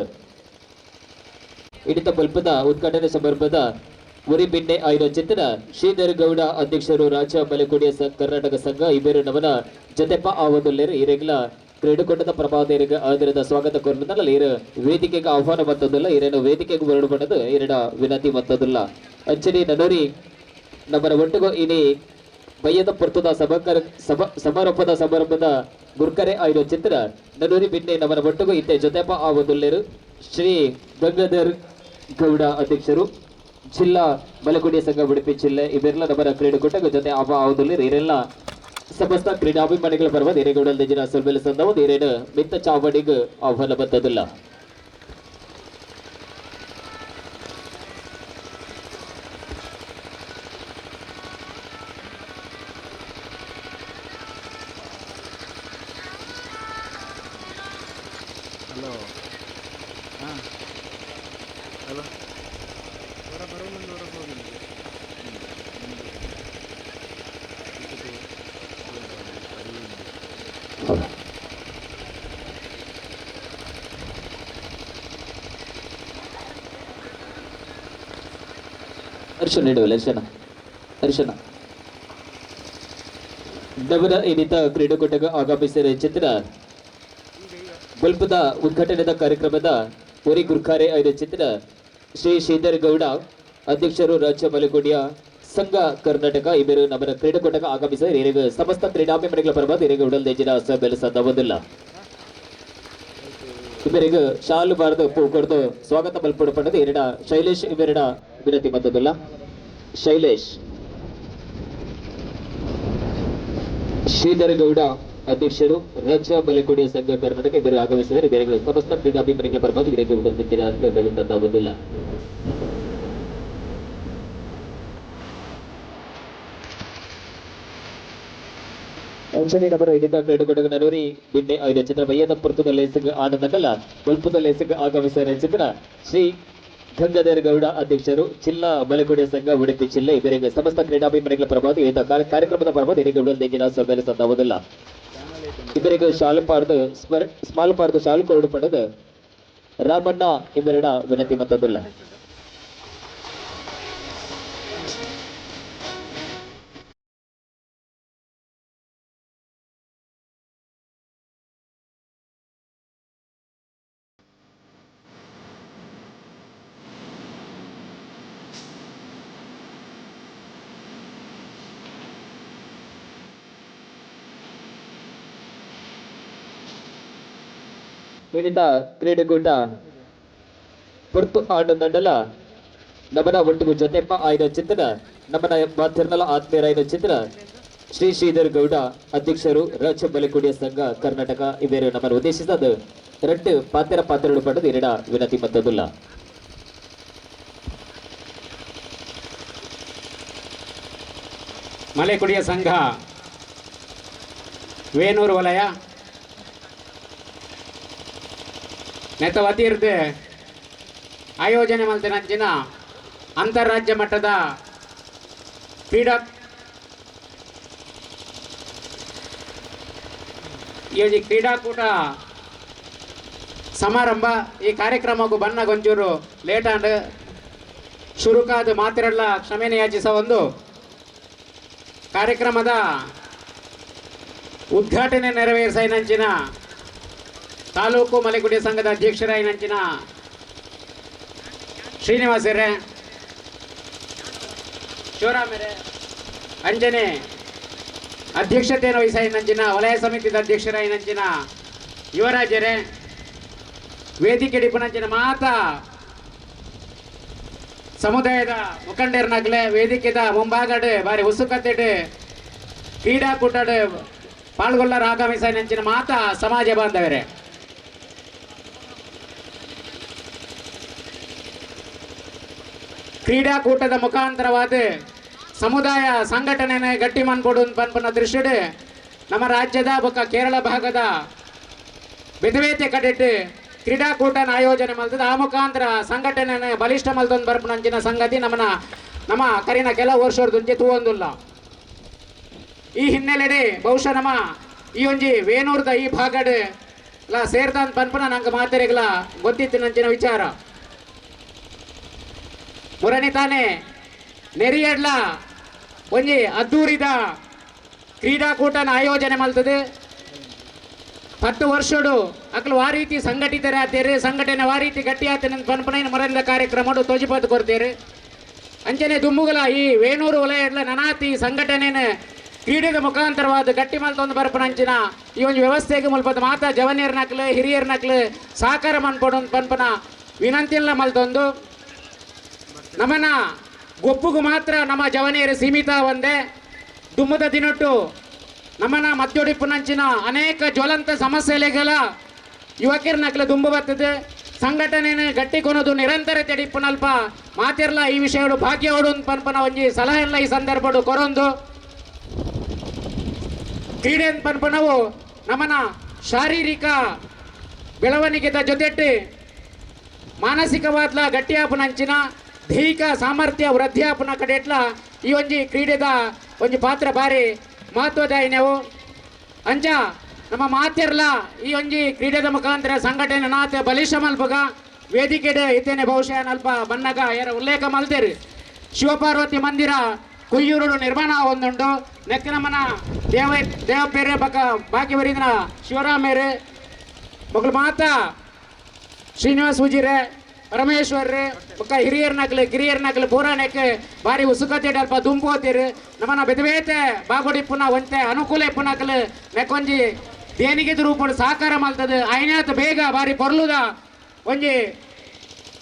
ಇಡಿತ ಬಲ್ಪದ ಉದ್ಘಾಟನೆ ಸಮಾರಂಭದ ಉರಿಬಿನ್ನೆ ಆಯ್ದ ಚಿತ್ರ ಶ್ರೀಧರ್ ಗೌಡ ಅಧ್ಯಕ್ಷರು ರಾಜ್ಯ ಬಲಕೋಡಿಯ ಕರ್ನಾಟಕ ಸಂಘ ಇಬ್ಬರು ನವನ ಜೊತೆಪ್ಪ ಆವದುಲ್ಲೇರು ಇರೆಗ್ಲ ಕ್ರೀಡಾಕೂಟದ ಪ್ರಭಾವರಿಗೆ ಆಧಾರದ ಸ್ವಾಗತ ಕೋರಿನಲ್ಲ ಇರ ವೇದಿಕೆಗೆ ಆಹ್ವಾನ ಬಂದದಿಲ್ಲ ಇರೇನು ವೇದಿಕೆಗೆ ಹೊರಡು ಬಂದದ್ದು 2 ವಿನಂತಿ ಬಂದದಿಲ್ಲ ಅಂಚನೆ ನನೂರಿ ನಮ್ಮರ ಒಟ್ಟಿಗೂ ಇನಿ ಬಯ್ಯದ ಪೊರ್ತದ ಸಮಾರೋಪದ ಸಮಾರಂಭದ ಗುರ್ಕರೆ ಆಯ್ದ ಚಿತ್ರ ನನೂರಿ ಬಿನ್ನೆ ನಮ್ಮರ ಒಟ್ಟಿಗೂ ಇತ್ತೆ ಜೊತೆಪ್ಪ ಆವದುಲ್ಲೇರು ಶ್ರೀ ಗಂಗಾಧರ್ ಗೌಡ ಅಧ್ಯಕ್ಷರು ಜಿಲ್ಲಾ ಬಲಕೋಡಿಯ ಸಂಘ ಉಡುಪಿ ಜಿಲ್ಲೆ ಇವೆಲ್ಲ ನಮ್ಮರ ಕ್ರೀಡಾಕೂಟದ ಜೊತೆ ಆವದುಲ್ಲೇರು ಇವರೆಲ್ಲ ಸಮಸ್ತ ಕ್ರೀಡಾಭಿಮಾನಿಗಳ ಪರವಾಗಿ ಹಿರೇಗೌಡ ಜಿಲ್ಲಾ ಸೊಲ್ಬೆಲೆ ಸಂದವು ಹಿರೇನ ಮಿತ್ತ ಚಾವಡಿಗೆ ಆಹ್ವಾನ ಬಂದದಿಲ್ಲ. ಹರ್ಷಣ ನೀಡುವಲ್ಲ ಹರ್ಷಣ ನವರ ಇನ್ನಿತ ಕ್ರೀಡಾಕೂಟಕ್ಕೆ ಆಗಮಿಸಿದ ಚಿತ್ರ ಬಲ್ಪದ ಉದ್ಘಾಟನೆದ ಕಾರ್ಯಕ್ರಮದ ಒರಿ ಗುರ್ಖಾರೆ ಐದು ಚಿತ್ರ ಶ್ರೀ ಶ್ರೀಧರ್ ಗೌಡ ಅಧ್ಯಕ್ಷರು ರಾಜ್ಯ ಮಲೆಕೋಡಿಯ ಸಂಘ ಕರ್ನಾಟಕ ಇವರು ನಮ್ಮ ಕ್ರೀಡಾಕೂಟಕ್ಕೆ ಆಗಮಿಸಿದ ಹಿರಿಯ ಸಮಸ್ತ ಕ್ರೀಡಾಭಿಮಾನಿಗಳ ಪರವಾಗಿ ಹಿರೇಗೌಡ ಜಿಲ್ಲಾ ಸಭೆಯಲ್ಲಿ ಸಂದವದಿಲ್ಲ. ಇವರಿಗೆ ಶಾಲು ಬಾರದು ಪೂ ಕೊಡ್ದು ಸ್ವಾಗತ ಮಲ್ಪಡಪಟ್ಟದು ಎರಡ ಶೈಲೇಶ್ ಇವೆರಡ ವಿನಂತಿ ಮತ್ತದಿಲ್ಲ. ಶೈಲೇಶ್ ಶ್ರೀಧರ್ ಗೌಡ ಅಧ್ಯಕ್ಷರು ರಾಜ್ಯ ಮಲೆಕೋಡಿಯ ಸಂಘ ಕರ್ನಾಟಕ ಇವರು ಆಗಮಿಸಿದರೆ ಬೇರೆ ಸಮಸ್ತ ಕ್ರೀಡಾಭಿಮಾನಿಗಳ ಪರವಾಗಿ ಹಿರೇಗೌಡ ಜಿಲ್ಲಾ ಸಭೆಯಲ್ಲಿ ಸಂದವದಿಲ್ಲ. ನಂಬರ್ 5 ಕ್ರೀಡಾಕೂಟಕ್ಕೆ ನರೂರಿ ಬಿಡ್ಡೆ ಐದು ಚಿತ್ರ ಬಯ್ಯದ ಪುರ್ತದಲ್ಲಿ ಆನಂದಕಲ್ಲ ಬಲ್ಪದಲ್ಲಿ ಆಗಮಿಸಿದ ಚಿತ್ರ ಶ್ರೀ ಗಂಗಾಧರ ಗೌಡ ಅಧ್ಯಕ್ಷರು ಜಿಲ್ಲಾ ಮಲೆಕೋಡಿಯ ಸಂಘ ಉಡುಪಿ ಜಿಲ್ಲೆ ಇವರಿಗೆ ಸಮಸ್ತ ಕ್ರೀಡಾಭಿಮಾನಿಗಳ ಪರವಾಗಿ ಕಾರ್ಯಕ್ರಮದ ಪರವಾಗಿ ಹಿರೇಗೌಡ ಜಿಲ್ಲಾ ಸಭೆಯಲ್ಲಿ ಸಂದವದಿಲ್ಲ. ಇವರಿಗೆ ಸ್ಮಾಲ್ ಪಾರ್ದು ಶಾಲು ಕೊರಡು ಪಡೆದು ರಾಮಣ್ಣ ಇವೆರಡ ವಿನಂತಿ ಮತ್ತದಿಲ್ಲ. ವಿನಿತ ಕ್ರೀಡಾಕೂಟ ಪುರ್ತು ಆನಂದಲ ನಮನ ಒಟ್ಟಿಗೂ ಜೊತೆಪ್ಪ ಆಯ್ದ ಚಿತ್ರ ನಮನ ಮಾತಿರ್ನಲ ಆತ್ಮೀಯರಾಯ್ದ ಚಿತ್ರ ಶ್ರೀ ಶ್ರೀಧರ್ ಗೌಡ ಅಧ್ಯಕ್ಷರು ರಾಜ್ಯ ಮಲೆಕೋಡಿಯ ಸಂಘ ಕರ್ನಾಟಕ ಇವರು ನಮ್ಮನ್ನು ಉದ್ದೇಶಿಸದು ಎರಡು ಪಾತ್ರೆಗಳು ಪಡೆದು ಎರಡ ವಿನಂತಿ ಮತ್ತದಿಲ್ಲ.
ಮಲೆಕೋಡಿಯ ಸಂಘ ವೇಣೂರು ವಲಯ ನೆತವತಿರ್ದೆ ಆಯೋಜನೆ ಮಲ್ತಿನಂಚಿನ ಅಂತಾರಾಜ್ಯ ಮಟ್ಟದ ಕ್ರೀಡಾಕೂಟ ಸಮಾರಂಭ ಈ ಕಾರ್ಯಕ್ರಮಕ್ಕೂ ಬಣ್ಣ ಗೊಂಚೂರು ಲೇಟ್ ಅಂಡ್ ಶುರುಕಾದ ಮಾತಿರಲ್ಲ ಕ್ಷಮೆನೆ ಯಾಚಿಸ ಒಂದು ಕಾರ್ಯಕ್ರಮದ ಉದ್ಘಾಟನೆ ನೆರವೇರಿಸಿನಂಚಿನ ತಾಲೂಕು ಮಲೆಕೋಡಿಯ ಸಂಘದ ಅಧ್ಯಕ್ಷರಾಯಿನಂಚಿನ ಶ್ರೀನಿವಾಸರೇ ಶಿವರಾಮರೇ ಅಂಜನೆ ಅಧ್ಯಕ್ಷತೆಯನ್ನು ವಹಿಸಿನಂಚಿನ ವಲಯ ಸಮಿತಿದ ಅಧ್ಯಕ್ಷರಾಯಿನಂಚಿನ ಯುವರಾಜರೇ ವೇದಿಕೆ ಡಿಪನಂಚಿನ ಮಾತಾ ಸಮುದಾಯದ ಮುಖಂಡರನ್ನಾಗಲೇ ವೇದಿಕೆದ ಮುಂಭಾಗಡೆ ಬಾರಿ ಉತ್ಸುಕತೆ ಕ್ರೀಡಾಕೂಟದ ಪಾಲ್ಗೊಳ್ಳಲು ಆಗಮಿಸಿನಂಚಿನ ಮಾತಾ ಸಮಾಜ ಬಾಂಧವರೇ ಕ್ರೀಡಾಕೂಟದ ಮುಖಾಂತರವಾದ ಸಮುದಾಯ ಸಂಘಟನೆ ಗಟ್ಟಿ ಮಾಡ್ಕೊಡು ಪನ್ಪನ ದೃಷ್ಟಿಡು ನಮ್ಮ ರಾಜ್ಯದ ಬೊಕ್ಕ ಕೇರಳ ಭಾಗದ ಬೆದವೇತೆ ಕಡೆಟ್ಟು ಕ್ರೀಡಾಕೂಟನ ಆಯೋಜನೆ ಮಲ್ತದ ಆ ಮುಖಾಂತರ ಸಂಘಟನೆ ಬಲಿಷ್ಠ ಮಲ್ತೊಂದು ಬರ್ಪನಂಚಿನ ಸಂಗತಿ ನಮ್ಮ ಕರಿನ ಕೆಲವು ವರ್ಷದ ತೂವೊಂದಿಲ್ಲ. ಈ ಹಿನ್ನೆಲೆಡೆ ಬಹುಶಃ ನಮ್ಮ ಈ ಒಂಜಿ ವೇಣೂರ್ದ ಈ ಭಾಗಡ್ ಸೇರ್ದಂತ ಪನ್ಪನ ನಂಗೆ ಮಾತೆರೆಗಳ ಗೊತ್ತಿತ್ತು ನಂಚಿನ ವಿಚಾರ ಮುರಣಿ ತಾನೆ ನೆರಿಯಡ್ಲ ಒಂಜಿ ಅದ್ದೂರಿದ ಕ್ರೀಡಾಕೂಟನ ಆಯೋಜನೆ ಮಲ್ತದೆ 10 ವರ್ಷಡು ಅಕ್ಲು ಆ ರೀತಿ ಸಂಘಟಿತರಾಗ್ತೇರೆ ಸಂಘಟನೆ ಆ ರೀತಿ ಗಟ್ಟಿ ಆಗ್ತೇನೆ ಪನ್ಪನ ಮರಲಿದ ಕಾರ್ಯಕ್ರಮ ತೋಜಿಪತ್ತು ಕೊಡ್ತೇರೆ ಅಂಚನೆ ದುಮ್ಮುಗಲ ಈ ವೇಣೂರು ವಲಯಡ್ಲ ನನಾತಿ ಸಂಘಟನೆ ಕ್ರೀಡೆದ ಮುಖಾಂತರವಾದ ಗಟ್ಟಿ ಮಲ್ತೊಂದು ಬರ್ಪನಂಚಿನ ಈ ಒಂದು ವ್ಯವಸ್ಥೆಗೆ ಮುಲ್ಪದ ಮಾತಾ ಜವನಿಯರ್ನಕ್ಲು ಹಿರಿಯರ್ನಕ್ಲು ಸಹಕಾರ ಮನ್ಪಡೊಂದು ಪನ್ಪನ ವಿನಂತಿಯಲ್ಲ ಮಲ್ತೊಂದು ನಮ್ಮನ್ನ ಗೊಬ್ಬುಗೂ ಮಾತ್ರ ನಮ್ಮ ಜವನಿಯರು ಸೀಮಿತ ಒಂದೇ ದುಮ್ಮದ ದಿನೊಟ್ಟು ನಮ್ಮನ ಮಧ್ಯೊಡಿಪ್ಪುನಂಚಿನ ಅನೇಕ ಜ್ವಲಂತ ಸಮಸ್ಯೆಗಳ ಯುವಕರನ್ನಕ್ಲೆ ದುಂಬು ಬರ್ತದೆ. ಸಂಘಟನೆಯನ್ನು ಗಟ್ಟಿಕೊನೋದು ನಿರಂತರತೆ ಡಿಪ್ಪುನಲ್ಪ ಮಾತಿರ್ಲ ಈ ವಿಷಯಗಳು ಭಾಗ್ಯವಡು ಪನ್ಪನ ಒಂಜಿ ಸಲಹೆ ಎಲ್ಲ ಈ ಸಂದರ್ಭಡು ಕೊರೊಂದು ಕ್ರೀಡೆ ಪನ್ಪನವು ನಮ್ಮನ ಶಾರೀರಿಕ ಬೆಳವಣಿಗೆದ ಜೊತೆಟ್ಟು ಮಾನಸಿಕವಾದ ಗಟ್ಟಿಯಾಪುನಂಚಿನ ದೈಹಿಕ ಸಾಮರ್ಥ್ಯ ವೃದ್ಧಿಯಾಪುನ ಕಡೆಟ್ಲ ಈ ಒಂಜಿ ಕ್ರೀಡೆದ ಒಂಜಿ ಪಾತ್ರ ಭಾರಿ ಮಹತ್ವದಾಯಿನವು. ಅಂಚ ನಮ್ಮ ಮಾತಿರ್ಲ ಈ ಒಂಜಿ ಕ್ರೀಡೆದ ಮುಖಾಂತರ ಸಂಘಟನೆ ನಾತ ಬಲಿಷ್ಠ ಮಲ್ಪಗ ವೇದಿಕೆಡೆ ಇತ್ತೇನೆ ಬಹುಶಃ ನಲ್ಪ ಬನ್ನಗ ಯಾರ ಉಲ್ಲೇಖ ಮಲ್ತೇರು. ಶಿವಪಾರ್ವತಿ ಮಂದಿರ ಕೊಯ್ಯೂರು ನಿರ್ಮಾಣ ಒಂದುಂಡು ನೆಕ್ಕ ನಮ್ಮನ ದೇವಪೇರೆ ಬಕ ಬಾಕಿ ಬರೀದಿನ ಶಿವರಾಮೇರು ಮಕ್ಕಳು ಮಾತಾ ಶ್ರೀನಿವಾಸ್ ಉಜಿರೆ ಪರಮೇಶ್ವರ್ರೆ ಬೊಕ್ಕ ಹಿರಿಯರ್ನಕ್ಲು ಕಿರಿಯರ್ನಕ್ಲು ಪೂರಾನೆಕ್ ಬಾರಿ ಉಸುಕತೆ ಅಲ್ಪ ದುಂಪೋತಿರು ನಮ್ಮನ ಬೆದಬೇತೆ ಬಾಗೊಡಿಪ್ಪುನ ಒಂತೆ ಅನುಕೂಲ ಇಪ್ಪುನಕ್ಲು ನೆಕ್ಕೊಂಜಿ ದೇನಿಗೆ ರೂಪಡು ಸಹಕಾರ ಮಲ್ತದ ಐನಾತ್ ಬೇಗ ಬಾರಿ ಪೊರ್ಲುದ ಒಂಜಿ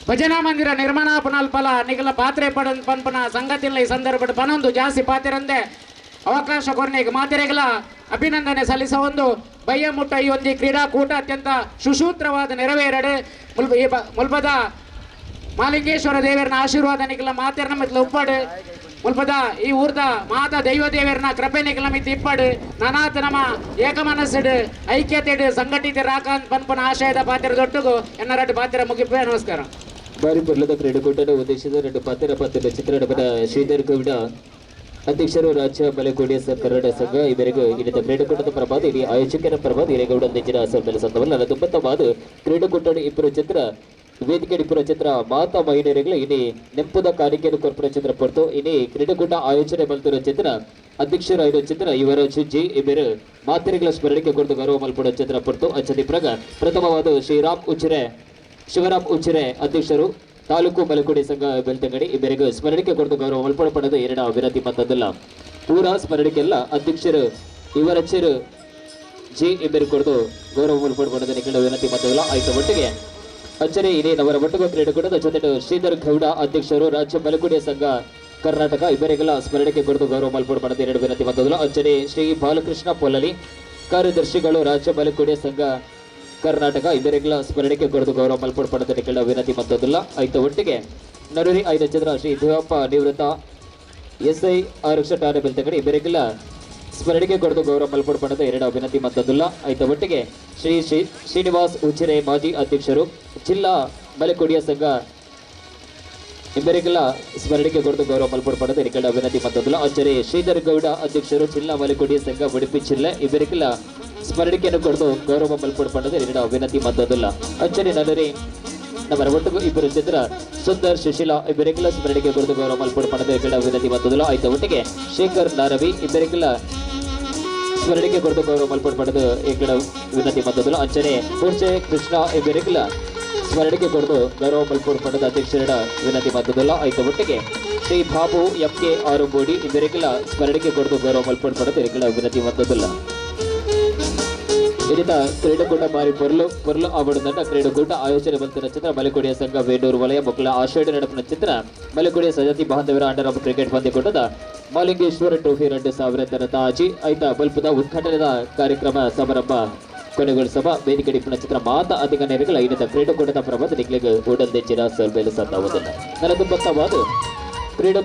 ಭಜನಾ ಮಂದಿರ ನಿರ್ಮಾಣ ಪುನಲ್ಪಲ ನಿಗಲ ಪಾತ್ರೆ ಪಡನ್ ಪನ್ಪನ ಸಂಗತಿಲ್ಲ ಈ ಸಂದರ್ಭ ಪನೊಂದು ಜಾಸ್ತಿ ಪಾತಿರಂದೆ ಅವಕಾಶ ಕೊರ್ನೆಗೆ ಮಾತೆರೆಗಳ ಅಭಿನಂದನೆ ಸಲ್ಲಿಸ ಒಂದು ಬಯ್ಯ ಮುಟ್ಟ ಈ ಒಂದು ಕ್ರೀಡಾಕೂಟ ಅತ್ಯಂತ ಸುಸೂತ್ರವಾದ ನೆರವೇರಡೆ ಮುಲ್ಪದ ಮಾಲಿಂಗೇಶ್ವರ ದೇವರನ ಆಶೀರ್ವಾದ ನಿಗಲ ಮಾತೆರ್ನ ಮಿತ್ಲ ಉಪ್ಪಡು ಮುಲ್ಪದ ಈ ಊರ್ದ ಮಾತ ದೈವ ದೇವರನ ಕೃಪೆ ನಿಗಲ ಮಿತ್ ಇಪ್ಪಡು ನನಾತ ನಮ್ಮ ಏಕಮನಸ್ಸಡು ಐಕ್ಯತೆಡು ಸಂಘಟಿತ ರಾಕಾಂತ್ ಪನ್ಪನ ಆಶಯದ ಪಾತ್ರ ದೊಟ್ಟುಗು ಎನ್ನರಡು ಪಾತ್ರ ಮುಗಿಪೆ. ನಮಸ್ಕಾರ.
ಬಾರಿ ಪರ್ಲದ ಕ್ರೀಡಾಕೂಟದ ಉದ್ದೇಶದ 2 ಪಾತ್ರ ಚಿತ್ರಡಬದ ಶ್ರೀಧರ್ ಗೌಡ ಅಧ್ಯಕ್ಷರು ರಾಜ್ಯ ಮಲೆಕೋಡಿಯ ಕನ್ನಡ ಸಂಘ ಇವರಿಗೂ ಇಲ್ಲಿನ ಕ್ರೀಡಾಕೂಟದ ಪ್ರಭಾದ ಇಡೀ ಆಯೋಜಕರ ಪ್ರಭಾದ ಹಿರೇಗೌಡ ನೆಚ್ಚಿನ ಸೊಂದಲ ಸಂದವಲ್ಲ ತುಂಬತ್ತವಾದ ಕ್ರೀಡಾಕೂಟ ಇಬ್ಬರು ಚಿತ್ರ ವೇದಿಕೆ ಇಬ್ಬರ ಚಿತ್ರ ಮಾತಾ ಮಹಿಳೆಯರಿಗಳ ಇನಿ ನೆಂಪುದ ಕಾಣಿಕೆಯನ್ನು ಕೊರ್ಪುರ ಚಿತ್ರ ಪೊರ್ತು ಇನಿ ಕ್ರೀಡಾಕೂಟ ಆಯೋಜನೆ ಮಲ್ತಿರೋ ಚಿತ್ರ ಅಧ್ಯಕ್ಷರಾಗಿರೋ ಚಿತ್ರ ಇವರ ಜಿ ಇಬ್ಬರು ಮಾತೆರೆಗಳ ಸ್ಮರಣೆಗೆ ಕೊಟ್ಟು ಗೌರವ ಮಲ್ಪಡೋ ಚಿತ್ರ ಪೊರ್ತು ಅಚ್ಚದಿ ಪ್ರಗ ಪ್ರಥಮವಾದ ಶಿವರಾಮ್ ಉಚಿರೆ ಅಧ್ಯಕ್ಷರು ತಾಲೂಕು ಮಲೆಕೋಡಿ ಸಂಘ ಬೆಳ್ತಂಗಡಿ ಇಬ್ಬರಿಗೂ ಸ್ಮರಣೆಗೆ ಕೊಟ್ಟು ಗೌರವ ಮಲ್ಪಡಪಡದ ಎರಡ ವಿನತಿ ಮತ್ತದಲ್ಲ ಪೂರಾ ಸ್ಮರಣೆಗೆಲ್ಲ ಅಧ್ಯಕ್ಷರು ಇವರಚ್ಚರು ಜಿ ಇಬ್ಬರು ಕೊಟ್ಟು ಗೌರವ ಮಲ್ಪಡಪಡದ ನಿಖಂಡ ವಿನತಿ ಮತ್ತದಲ್ಲ ಆಯ್ತು ಒಟ್ಟಿಗೆ ಅಚ್ಚರಿ ಇನ್ನೇನವರ ಒಟ್ಟುಗ ಕ್ರೀಡಾಕೂಟದ ಜೊತೆ ಶ್ರೀಧರ್ ಗೌಡ ಅಧ್ಯಕ್ಷರು ರಾಜ್ಯ ಮಲೆಕೋಡಿಯ ಸಂಘ ಕರ್ನಾಟಕ ಇಬ್ಬರಿಗೆಲ್ಲ ಸ್ಮರಣೆಗೆ ಕೊಟ್ಟು ಗೌರವ ಮಲ್ಪಡಪಡದ ಎರಡು ವಿನತಿ ಮತ್ತದಲ್ಲ ಅಚ್ಚರಿ ಶ್ರೀ ಬಾಲಕೃಷ್ಣ ಪೊಲಲಿ ಕಾರ್ಯದರ್ಶಿಗಳು ರಾಜ್ಯ ಮಲೆಕೋಡಿಯ ಸಂಘ ಕರ್ನಾಟಕ ಇಬ್ಬರಿಗೆಲ್ಲ ಸ್ಮರಣೆಗೆ ಕೊಟ್ಟು ಗೌರವ ಮಲ್ಪಡಪಡದ ನಿಖಂಡ ವಿನತಿ ಮತ್ತದಲ್ಲ ಆಯ್ತು ಒಟ್ಟಿಗೆ ನರೂರಿ 5 ಚಂದ್ರ ಶ್ರೀ ದೇವಪ್ಪ ನಿವೃತ್ತ SI ಆರಕ್ಷ ಠಾಣೆ ಬೆಳ್ತಂಗಡಿ ಇಬ್ಬರಿಗೆಲ್ಲ ಸ್ಮರಣೆಗೆ ಕೊಟ್ಟು ಗೌರವ ಮಲ್ಪಡಪಡದ ಎರಡು ವಿನತಿ ಮತ್ತದಲ್ಲ ಆಯ್ತು ಒಟ್ಟಿಗೆ ಶ್ರೀನಿವಾಸ್ ಉಚಿರೆ ಮಾಜಿ ಅಧ್ಯಕ್ಷರು ಜಿಲ್ಲಾ ಮಲೆಕೋಡಿಯ ಸಂಘ ಇಬ್ಬರಿಗೆಲ್ಲ ಸ್ಮರಣೆಗೆ ಕೊಟ್ಟು ಗೌರವ ಮಲ್ಪಡಪಡದ ನಿಖಂಡ ವಿನತಿ ಮತ್ತದಲ್ಲ ಅಚ್ಚರಿ ಶ್ರೀಧರ್ ಗೌಡ ಅಧ್ಯಕ್ಷರು ಜಿಲ್ಲಾ ಮಲೆಕೋಡಿಯ ಸಂಘ ಉಡುಪಿ ಜಿಲ್ಲೆ ಇಬ್ಬರಿಗೆಲ್ಲ ಸ್ಮರಣೆಯನ್ನು ಕೊಟ್ಟು ಗೌರವ ಮಲ್ಪಡಪಡದ ಎರಡು ವಿನತಿ ಮತ್ತದಲ್ಲ ಅಚ್ಚರಿ ನನ್ನರಿ ನಮ್ಮ ಒಟ್ಟಿಗೂ ಇಬ್ಬರು ಚಿತ್ರ ಸುಂದರ್ ಸುಶೀಲಾ ಇಬ್ಬರಿಗೆಲ್ಲ ಸ್ಮರಣೆಗೆ ಕೊಟ್ಟು ಗೌರವ ಮಲ್ಪಡಪಡದ ಎರಡು ವಿನತಿ ಮತ್ತದಲ್ಲ ಆಯ್ತು ಒಟ್ಟಿಗೆ ಶೇಖರ್ ನಾರವಿ ಇಬ್ಬರಿಗೆಲ್ಲ ಸ್ಮರಣೆಗೆ ಕೊಟ್ಟು ಗೌರವ ಮಲ್ಪಡಪಡದ ಎರಡು ವಿನತಿ ಮತ್ತದಲ್ಲ ಅಂಚನೆ ಪೂರ್ಚೆ ಕೃಷ್ಣ ಇಬ್ಬರಿಗೆಲ್ಲ ಸ್ಮರಣೆಗೆ ಕೊಟ್ಟು ಗೌರವ ಮಲ್ಪಡಪಡದ ಅಧ್ಯಕ್ಷರ ವಿನತಿ ಮತ್ತದಲ್ಲ ಆಯ್ತು ಒಟ್ಟಿಗೆ ಶ್ರೀ ಬಾಬು MK ಆರುಂಬೋಡಿ ಇಬ್ಬರಿಗೆಲ್ಲ ಸ್ಮರಣೆಗೆ ಕೊಟ್ಟು ಗೌರವ ಮಲ್ಪಡಪಡದ ಎರಡು ವಿನತಿ ಮತ್ತದಲ್ಲ ಇರಿತ ಕ್ರೀಡಾಕೂಟ ಬಾರಿ ಪೊರ್ಲು ಆವಡುದಂಡ ಕ್ರೀಡಾಕೂಟ ಆಯೋಜನೆ ಬಂತಿನ ಚಿತ್ರ ಮಲೆಕೋಡಿಯ ಸಂಘ ವೇಡೂರು ವಲಯ ಮಕ್ಕಳ ಆಷಾಢ ನಡಪಿನ ಚಿತ್ರ ಮಲೆಕೋಡಿಯ ಸಜಾತಿ ಬಾಂಧವರ ಅಂಡರ್ ಆಫ್ ಕ್ರಿಕೆಟ್ ಪಂದ್ಯಕೂಟದ ಮಾಲಿಂಗೇಶ್ವರ ಟ್ರೋಫಿ 2000 ತಾಜಿ ಐತ ಬಲ್ಪದ ಉದ್ಘಾಟನೆದ ಕಾರ್ಯಕ್ರಮ ಸಮಾರಂಭ ಕೊನೆಗೊಳಿಸುವ ವೇದಿಕೆ ಡಿಪ್ಪನ ಚಿತ್ರ ಮಾತ ಅಧಿಕ ನೇರಗಳ ಇಡಿದ ಕ್ರೀಡಾಕೂಟದ ಪ್ರಬಂಧ ನಿಕ್ಲಿಗೆ ಓಡಲ್ ದೆಚ್ಚಿನ ಸಲ್ಬೇಲು ಸತ್ತಾವುದಿಲ್ಲ ನನಗೆ ಬತ್ತವಾದ ಕ್ರೀಡಾ